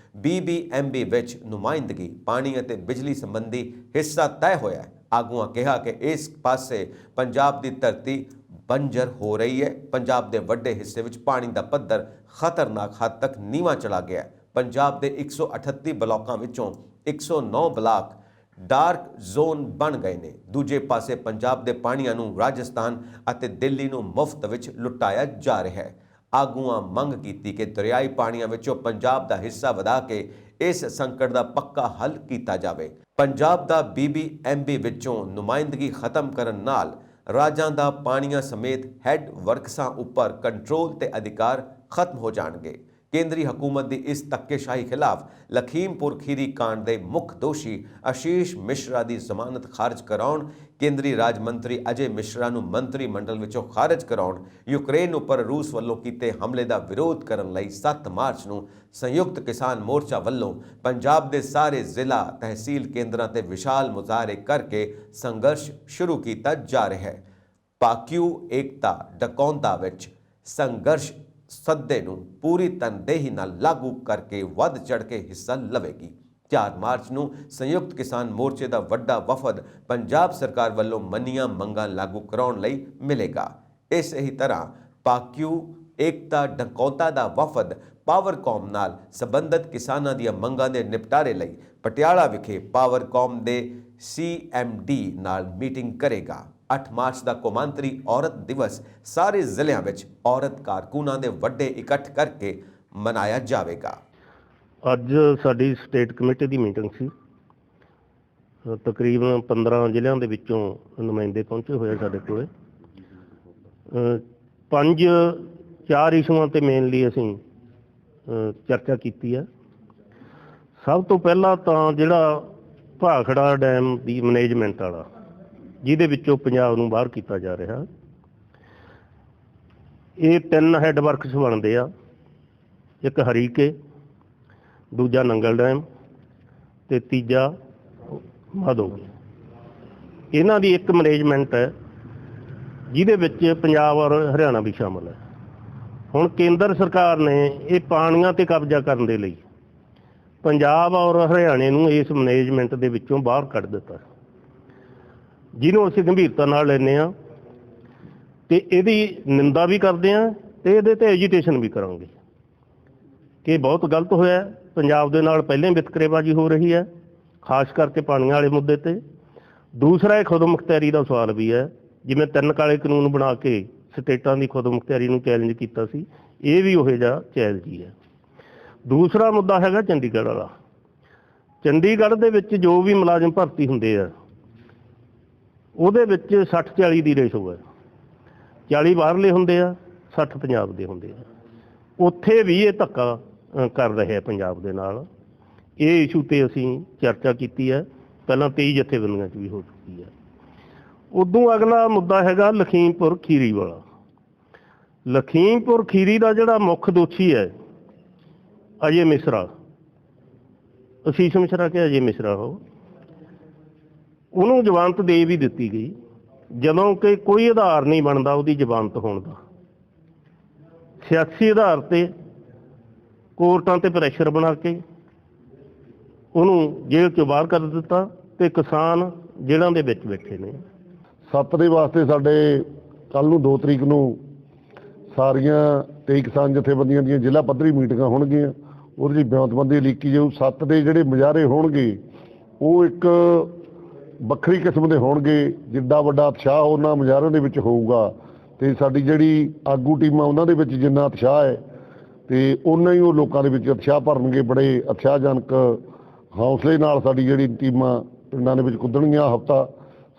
BBMB ਵਿੱਚ ਨੁਮਾਇੰਦਗੀ ਪਾਣੀ ਅਤੇ ਬਿਜਲੀ ਸੰਬੰਧੀ ਹਿੱਸਾ ਤੈਅ ਹੋਇਆ ਹੈ। ਆਗੂਆਂ ਕਿਹਾ ਕਿ ਇਸ ਪਾਸੇ ਪੰਜਾਬ ਦੀ ਧਰਤੀ ਬੰਜਰ ਹੋ ਰਹੀ ਹੈ। ਪੰਜਾਬ ਦੇ ਵੱਡੇ ਹਿੱਸੇ ਵਿੱਚ ਪਾਣੀ ਦਾ ਪੱਧਰ ਖਤਰਨਾਕ ਹੱਦ ਤੱਕ ਨੀਵਾਂ ਚਲਾ ਗਿਆ ਹੈ। ਪੰਜਾਬ ਦੇ 138 ਬਲਾਕਾਂ ਵਿੱਚੋਂ 109 ਬਲਾਕ ਡਾਰਕ ਜ਼ੋਨ ਬਣ ਗਏ ਨੇ। ਦੂਜੇ ਪਾਸੇ ਪੰਜਾਬ ਦੇ ਪਾਣੀਆਂ ਨੂੰ ਰਾਜਸਥਾਨ ਅਤੇ ਦਿੱਲੀ ਨੂੰ ਮੁਫਤ ਵਿੱਚ ਲੁਟਾਇਆ ਜਾ ਰਿਹਾ ਹੈ। ਆਗੂਆਂ ਮੰਗ ਕੀਤੀ ਕਿ ਦਰਿਆਈ ਪਾਣੀਆਂ ਵਿੱਚੋਂ ਪੰਜਾਬ ਦਾ ਹਿੱਸਾ ਵਧਾ ਕੇ ਇਸ ਸੰਕਟ ਦਾ ਪੱਕਾ ਹੱਲ ਕੀਤਾ ਜਾਵੇ। ਪੰਜਾਬ ਦਾ BBMB ਵਿੱਚੋਂ ਨੁਮਾਇੰਦਗੀ ਖਤਮ ਕਰਨ ਨਾਲ ਰਾਜਾਂ ਦਾ ਪਾਣੀਆਂ ਸਮੇਤ ਹੈੱਡ ਵਰਕਸਾਂ ਉੱਪਰ ਕੰਟਰੋਲ ਤੇ ਅਧਿਕਾਰ ਖਤਮ ਹੋ ਜਾਣਗੇ। ਕੇਂਦਰੀ ਹਕੂਮਤ ਦੀ ਇਸ ਧੱਕੇਸ਼ਾਹੀ ਖਿਲਾਫ ਲਖੀਮਪੁਰ ਖੀਰੀ ਕਾਂਡ ਦੇ ਮੁੱਖ ਦੋਸ਼ੀ ਆਸ਼ੀਸ਼ ਮਿਸ਼ਰਾ ਦੀ ਜ਼ਮਾਨਤ ਖਾਰਜ ਕਰਾਉਣ, ਕੇਂਦਰੀ ਰਾਜ ਮੰਤਰੀ ਅਜੇ ਮਿਸ਼ਰਾ ਨੂੰ ਮੰਤਰੀ ਮੰਡਲ ਵਿੱਚੋਂ ਖਾਰਜ ਕਰਾਉਣ, ਯੂਕਰੇਨ ਉੱਪਰ ਰੂਸ ਵੱਲੋਂ ਕੀਤੇ ਹਮਲੇ ਦਾ ਵਿਰੋਧ ਕਰਨ ਲਈ 7 ਮਾਰਚ ਨੂੰ ਸੰਯੁਕਤ ਕਿਸਾਨ ਮੋਰਚਾ ਵੱਲੋਂ ਪੰਜਾਬ ਦੇ ਸਾਰੇ ਜ਼ਿਲ੍ਹਾ ਤਹਿਸੀਲ ਕੇਂਦਰਾਂ ਤੇ ਵਿਸ਼ਾਲ ਮੁਜ਼ਾਹਰੇ ਕਰਕੇ ਸੰਘਰਸ਼ ਸ਼ੁਰੂ ਕੀਤਾ ਜਾ ਰਿਹਾ ਹੈ। ਪਾਕਿਊ ਏਕਤਾ ਡਕੌਂਦਾ ਵਿੱਚ ਸੰਘਰਸ਼ ਸੱਦੇ ਨੂੰ ਪੂਰੀ ਤਨਦੇਹੀ ਨਾਲ ਲਾਗੂ ਕਰਕੇ ਵੱਧ ਚੜ ਕੇ ਹਿੱਸਾ ਲਵੇਗੀ। 4 ਮਾਰਚ ਨੂੰ ਸੰਯੁਕਤ ਕਿਸਾਨ ਮੋਰਚੇ ਦਾ ਵੱਡਾ ਵਫਦ ਪੰਜਾਬ ਸਰਕਾਰ ਵੱਲੋਂ ਮੰਨੀਆਂ ਮੰਗਾਂ ਲਾਗੂ ਕਰਾਉਣ ਲਈ ਮਿਲੇਗਾ। ਇਸੇ ਹੀ ਤਰ੍ਹਾਂ ਪਾਕਿਊ ਏਕਤਾ ਡਕੌਂਦਾ ਦਾ ਵਫਦ ਪਾਵਰਕੌਮ ਨਾਲ ਸੰਬੰਧਿਤ ਕਿਸਾਨਾਂ ਦੀਆਂ ਮੰਗਾਂ ਦੇ ਨਿਪਟਾਰੇ ਲਈ ਪਟਿਆਲਾ ਵਿਖੇ ਪਾਵਰਕੌਮ ਦੇ CMD ਨਾਲ ਮੀਟਿੰਗ ਕਰੇਗਾ। 8 ਮਾਰਚ ਦਾ ਕੌਮਾਂਤਰੀ ਔਰਤ ਦਿਵਸ ਸਾਰੇ ਜ਼ਿਲ੍ਹਿਆਂ ਵਿੱਚ ਔਰਤ ਕਾਰਕੁਨਾਂ ਦੇ ਵੱਡੇ ਇਕੱਠ ਕਰਕੇ ਮਨਾਇਆ ਜਾਵੇਗਾ।
ਅੱਜ ਸਾਡੀ ਸਟੇਟ ਕਮੇਟੀ ਦੀ ਮੀਟਿੰਗ ਸੀ। ਤਕਰੀਬਨ 15 ਜ਼ਿਲ੍ਹਿਆਂ ਦੇ ਵਿੱਚੋਂ ਨੁਮਾਇੰਦੇ ਪਹੁੰਚੇ ਹੋਏ ਸਾਡੇ ਕੋਲੇ। 4 ਇਸ਼ੂਆਂ ਤੇ ਮੇਨਲੀ ਅਸੀਂ ਚਰਚਾ ਕੀਤੀ ਹੈ। ਸਭ ਤੋਂ ਪਹਿਲਾਂ ਤਾਂ ਜਿਹੜਾ ਭਾਖੜਾ ਡੈਮ ਦੀ ਮੈਨੇਜਮੈਂਟ ਵਾਲਾ, ਜਿਹਦੇ ਵਿੱਚੋਂ ਪੰਜਾਬ ਨੂੰ ਬਾਹਰ ਕੀਤਾ ਜਾ ਰਿਹਾ, ਇਹ 3 ਹੈੱਡ ਵਰਕਸ ਬਣਦੇ ਆ। ਇੱਕ ਹਰੀਕੇ, ਦੂਜਾ ਨੰਗਲ ਡੈਮ ਤੇ ਤੀਜਾ ਮਾਧੋਕੇ। ਇਹਨਾਂ ਦੀ ਇੱਕ ਮੈਨੇਜਮੈਂਟ ਹੈ ਜਿਹਦੇ ਵਿੱਚ ਪੰਜਾਬ ਔਰ ਹਰਿਆਣਾ ਵੀ ਸ਼ਾਮਲ ਹੈ। ਹੁਣ ਕੇਂਦਰ ਸਰਕਾਰ ਨੇ ਇਹ ਪਾਣੀਆਂ ਤੇ ਕਬਜ਼ਾ ਕਰਨ ਦੇ ਲਈ ਪੰਜਾਬ ਔਰ ਹਰਿਆਣੇ ਨੂੰ ਇਸ ਮੈਨੇਜਮੈਂਟ ਦੇ ਵਿੱਚੋਂ ਬਾਹਰ ਕੱਢ ਦਿੱਤਾ, ਜਿਹਨੂੰ ਅਸੀਂ ਗੰਭੀਰਤਾ ਨਾਲ ਲੈਂਦੇ ਹਾਂ ਤੇ ਇਹਦੀ ਨਿੰਦਾ ਵੀ ਕਰਦੇ ਹਾਂ ਤੇ ਇਹਦੇ ਤੇ ਐਜੀਟੇਸ਼ਨ ਵੀ ਕਰਾਂਗੇ ਕਿ ਬਹੁਤ ਗਲਤ ਹੋਇਆ। ਪੰਜਾਬ ਦੇ ਨਾਲ ਪਹਿਲਾਂ ਹੀ ਵਿਤਕਰੇਬਾਜ਼ੀ ਹੋ ਰਹੀ ਹੈ, ਖਾਸ ਕਰਕੇ ਪਾਣੀਆਂ ਵਾਲੇ ਮੁੱਦੇ ਤੇ। ਦੂਸਰਾ, ਇਹ ਖੁਦਮੁਖਤਿਆਰੀ ਦਾ ਸਵਾਲ ਵੀ ਹੈ। ਜਿਵੇਂ 3 ਕਾਲੇ ਕਾਨੂੰਨ ਬਣਾ ਕੇ ਸਟੇਟਾਂ ਦੀ ਖੁਦਮੁਖਤਿਆਰੀ ਨੂੰ ਚੈਲੰਜ ਕੀਤਾ ਸੀ, ਇਹ ਵੀ ਉਹੋ ਜਿਹਾ ਚੈਲੰਜ ਹੀ ਹੈ। ਦੂਸਰਾ ਮੁੱਦਾ ਹੈਗਾ ਚੰਡੀਗੜ੍ਹ ਵਾਲਾ। ਚੰਡੀਗੜ੍ਹ ਦੇ ਵਿੱਚ ਜੋ ਵੀ ਮੁਲਾਜ਼ਮ ਭਰਤੀ ਹੁੰਦੇ ਆ, ਉਹਦੇ ਵਿੱਚ 60-40 ਦੀ ਰੇਸ਼ੋ ਹੈ। 40 ਬਾਹਰਲੇ ਹੁੰਦੇ ਆ, 60 ਪੰਜਾਬ ਦੇ ਹੁੰਦੇ ਆ। ਉੱਥੇ ਵੀ ਇਹ ਧੱਕਾ ਕਰ ਰਹੇ ਆ ਪੰਜਾਬ ਦੇ ਨਾਲ। ਇਹ ਇਸ਼ੂ ਤੇ ਅਸੀਂ ਚਰਚਾ ਕੀਤੀ ਹੈ, ਪਹਿਲਾਂ 23 ਜਥੇਬੰਦੀਆਂ 'ਚ ਵੀ ਹੋ ਚੁੱਕੀ ਹੈ। ਉਦੋਂ ਅਗਲਾ ਮੁੱਦਾ ਹੈਗਾ ਲਖੀਮਪੁਰ ਖੀਰੀ ਵਾਲਾ। ਲਖੀਮਪੁਰ ਖੀਰੀ ਦਾ ਜਿਹੜਾ ਮੁੱਖ ਦੋਸ਼ੀ ਹੈ ਅਜੇ ਮਿਸ਼ਰਾ, ਅਸ਼ੀਸ਼ ਮਿਸ਼ਰਾ ਕਿ ਅਜੇ ਮਿਸ਼ਰਾ, ਉਹਨੂੰ ਜ਼ਮਾਨਤ ਦੇ ਵੀ ਦਿੱਤੀ ਗਈ, ਜਦੋਂ ਕਿ ਕੋਈ ਆਧਾਰ ਨਹੀਂ ਬਣਦਾ ਉਹਦੀ ਜ਼ਮਾਨਤ ਹੋਣ ਦਾ। ਸਿਆਸੀ ਆਧਾਰ ਤੇ ਕੋਰਟਾਂ ਤੇ ਪ੍ਰੈਸ਼ਰ ਬਣਾ ਕੇ ਉਹਨੂੰ ਜੇਲ੍ਹ 'ਚੋਂ ਬਾਹਰ ਕਰ ਦਿੱਤਾ ਤੇ ਕਿਸਾਨ ਜੇਲ੍ਹਾਂ ਦੇ ਵਿੱਚ ਬੈਠੇ ਨੇ।
7 ਦੇ ਵਾਸਤੇ ਸਾਡੇ ਕੱਲ੍ਹ ਨੂੰ 2 ਤਰੀਕ ਨੂੰ ਸਾਰੀਆਂ 23 ਕਿਸਾਨ ਜਥੇਬੰਦੀਆਂ ਦੀਆਂ ਜ਼ਿਲ੍ਹਾ ਪੱਧਰੀ ਮੀਟਿੰਗਾਂ ਹੋਣਗੀਆਂ। ਉਹਦੇ 'ਚ ਬਿਆਨਤਬੰਦੀ ਲਿਖੀ ਜਾਊ। 7 ਦੇ ਜਿਹੜੇ ਮੁਜ਼ਾਹਰੇ ਹੋਣਗੇ ਉਹ ਇੱਕ ਵੱਖਰੀ ਕਿਸਮ ਦੇ ਹੋਣਗੇ। ਜਿੱਡਾ ਵੱਡਾ ਉਤਸ਼ਾਹ ਉਹਨਾਂ ਮੁਜ਼ਾਹਰਿਆਂ ਦੇ ਵਿੱਚ ਹੋਊਗਾ ਤੇ ਸਾਡੀ ਜਿਹੜੀ ਆਗੂ ਟੀਮਾਂ ਉਹਨਾਂ ਦੇ ਵਿੱਚ ਜਿੰਨਾ ਉਤਸ਼ਾਹ ਹੈ ਤੇ ਉਹਨਾਂ ਹੀ ਉਹ ਲੋਕਾਂ ਦੇ ਵਿੱਚ ਉਤਸ਼ਾਹ ਭਰਨਗੇ। ਬੜੇ ਉਤਸ਼ਾਹਜਨਕ ਹੌਸਲੇ ਨਾਲ ਸਾਡੀ ਜਿਹੜੀ ਟੀਮਾਂ ਪਿੰਡਾਂ ਦੇ ਵਿੱਚ ਕੁੱਦਣਗੀਆਂ। ਹਫ਼ਤਾ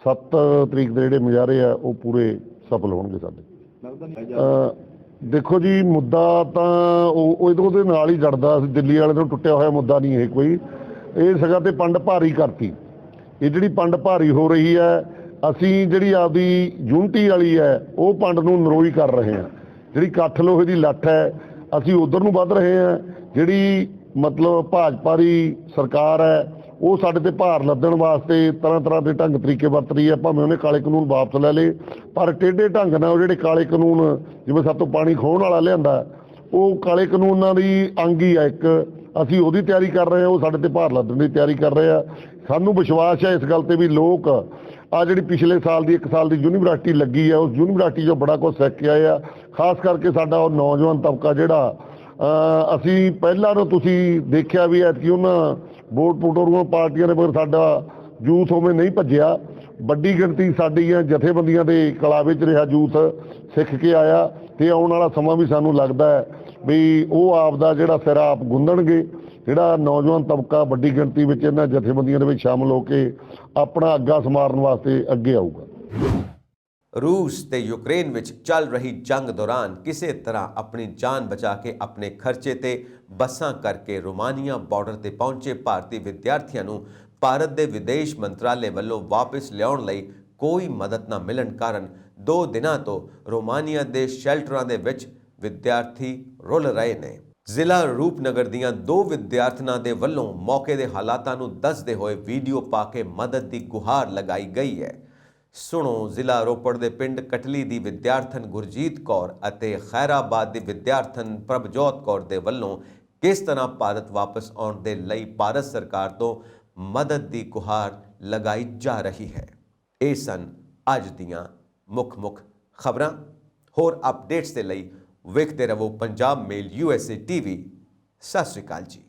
7 ਤਰੀਕ ਦੇ ਜਿਹੜੇ ਮੁਜ਼ਾਹਰੇ ਆ ਉਹ ਪੂਰੇ ਸਫਲ ਹੋਣਗੇ ਸਾਡੇ। ਦੇਖੋ ਜੀ, ਮੁੱਦਾ ਤਾਂ ਉਹ ਉਹਦੇ ਨਾਲ ਹੀ ਜੜਦਾ। ਅਸੀਂ ਦਿੱਲੀ ਵਾਲੇ ਤੋਂ ਟੁੱਟਿਆ ਹੋਇਆ ਮੁੱਦਾ ਨਹੀਂ ਇਹ ਕੋਈ। ਇਹ ਸਗਾ ਤੇ ਪੰਡ ਭਾਰੀ ਕਰਤੀ। ਇਹ ਜਿਹੜੀ ਪੰਡ ਭਾਰੀ ਹੋ ਰਹੀ ਹੈ, ਅਸੀਂ ਜਿਹੜੀ ਆਪਦੀ ਯੂਨਿਟੀ ਵਾਲੀ ਹੈ ਉਹ ਪੰਡ ਨੂੰ ਨਰੋਈ ਕਰ ਰਹੇ ਹਾਂ। ਜਿਹੜੀ ਕੱਠ ਲੋਹੇ ਦੀ ਲੱਠ ਹੈ ਅਸੀਂ ਉਧਰ ਨੂੰ ਵੱਧ ਰਹੇ ਹਾਂ। ਜਿਹੜੀ ਮਤਲਬ ਭਾਜਪਾ ਦੀ ਸਰਕਾਰ ਹੈ ਉਹ ਸਾਡੇ ਤੇ ਭਾਰ ਲੱਦਣ ਵਾਸਤੇ ਤਰ੍ਹਾਂ ਦੇ ਢੰਗ ਤਰੀਕੇ ਵਰਤ ਰਹੀ ਹੈ। ਭਾਵੇਂ ਉਹਨੇ ਕਾਲੇ ਕਾਨੂੰਨ ਵਾਪਸ ਲੈ ਲਏ, ਪਰ ਟੇਢੇ ਢੰਗ ਨਾਲ ਉਹ ਜਿਹੜੇ ਕਾਲੇ ਕਾਨੂੰਨ, ਜਿਵੇਂ ਸਾਤੋਂ ਪਾਣੀ ਖੋਹਣ ਵਾਲਾ ਲਿਆਂਦਾ, ਉਹ ਕਾਲੇ ਕਾਨੂੰਨਾਂ ਦੀ ਅੰਗ ਹੀ ਆ ਇੱਕ। ਅਸੀਂ ਉਹਦੀ ਤਿਆਰੀ ਕਰ ਰਹੇ ਹਾਂ, ਉਹ ਸਾਡੇ ਤੇ ਭਾਰ ਲੱਦਣ ਦੀ ਤਿਆਰੀ ਕਰ ਰਹੇ ਆ। ਸਾਨੂੰ ਵਿਸ਼ਵਾਸ ਹੈ ਇਸ ਗੱਲ ਤੇ ਵੀ ਲੋਕ ਆ ਜਿਹੜੀ ਪਿਛਲੇ ਸਾਲ ਦੀ 1 ਸਾਲ ਦੀ ਯੂਨੀਵਰਸਿਟੀ ਲੱਗੀ ਆ, ਉਸ ਯੂਨੀਵਰਸਿਟੀ 'ਚੋਂ ਬੜਾ ਕੁਝ ਸਿੱਖ ਕੇ ਆਏ ਆ। ਖਾਸ ਕਰਕੇ ਸਾਡਾ ਉਹ ਨੌਜਵਾਨ ਤਬਕਾ ਜਿਹੜਾ ਅਸੀਂ ਪਹਿਲਾਂ ਨੂੰ ਤੁਸੀਂ ਦੇਖਿਆ ਵੀ ਐਤਕੀ ਉਹਨਾਂ ਵੋਟ ਪੋਟੋਰੀਆਂ ਪਾਰਟੀਆਂ ਨੇ, ਪਰ ਸਾਡਾ ਯੂਥ ਉਵੇਂ ਨਹੀਂ ਭੱਜਿਆ। ਵੱਡੀ ਗਿਣਤੀ ਸਾਡੀਆਂ ਜਥੇਬੰਦੀਆਂ ਦੇ ਕਲਾਵੇ 'ਚ ਰਿਹਾ ਯੂਥ ਸਿੱਖ ਕੇ ਆਇਆ, ਤੇ ਆਉਣ ਵਾਲਾ ਸਮਾਂ ਵੀ ਸਾਨੂੰ ਲੱਗਦਾ ਹੈ ਵੀ ਉਹ ਆਪ ਦਾ ਜਿਹੜਾ ਸਿਰਾ ਆਪ ਗੁੰਦਣਗੇ। ਜਿਹੜਾ ਨੌਜਵਾਨ ਤਬਕਾ ਵੱਡੀ ਗਿਣਤੀ ਵਿੱਚ ਇਹਨਾਂ ਜਥੇਬੰਦੀਆਂ ਦੇ ਵਿੱਚ ਸ਼ਾਮਲ ਹੋ ਕੇ ਆਪਣਾ ਅੱਗਾ ਸਮਾਰਨ ਵਾਸਤੇ ਅੱਗੇ ਆਊਗਾ।
रूस ते यूक्रेन विच चल रही जंग दौरान किसी तरह अपनी जान बचा के अपने खर्चे ते बसां करके रोमानिया बॉर्डर ते पहुंचे भारतीय विद्यार्थियों नूं भारत दे विदेश मंत्रालय वालों वापस लियाउण लई कोई मदद ना मिलण कारण 2 दिनां तो रोमानिया दे शैल्टरां दे विच विद्यार्थी रुल रहे ने। ਜ਼ਿਲ੍ਹਾ ਰੂਪਨਗਰ ਦੀਆਂ 2 ਵਿਦਿਆਰਥਣਾਂ ਦੇ ਵੱਲੋਂ ਮੌਕੇ ਦੇ ਹਾਲਾਤਾਂ ਨੂੰ ਦੱਸਦੇ ਹੋਏ ਵੀਡੀਓ ਪਾ ਕੇ ਮਦਦ ਦੀ ਗੁਹਾਰ ਲਗਾਈ ਗਈ ਹੈ। ਸੁਣੋ ਜ਼ਿਲ੍ਹਾ ਰੋਪੜ ਦੇ ਪਿੰਡ ਕਟਲੀ ਦੀ ਵਿਦਿਆਰਥਣ ਗੁਰਜੀਤ ਕੌਰ ਅਤੇ ਖੈਰਾਬਾਦ ਦੀ ਵਿਦਿਆਰਥਣ ਪ੍ਰਭਜੋਤ ਕੌਰ ਦੇ ਵੱਲੋਂ ਕਿਸ ਤਰ੍ਹਾਂ ਭਾਰਤ ਵਾਪਸ ਆਉਣ ਦੇ ਲਈ ਭਾਰਤ ਸਰਕਾਰ ਤੋਂ ਮਦਦ ਦੀ ਗੁਹਾਰ ਲਗਾਈ ਜਾ ਰਹੀ ਹੈ। ਇਹ ਸਨ ਅੱਜ ਦੀਆਂ ਮੁੱਖ ਖਬਰਾਂ। ਹੋਰ ਅਪਡੇਟਸ ਦੇ ਲਈ ਵੇਖਦੇ ਰਹੋ ਪੰਜਾਬ ਮੇਲ USA TV। ਸਤਿ ਸ਼੍ਰੀ ਅਕਾਲ ਜੀ।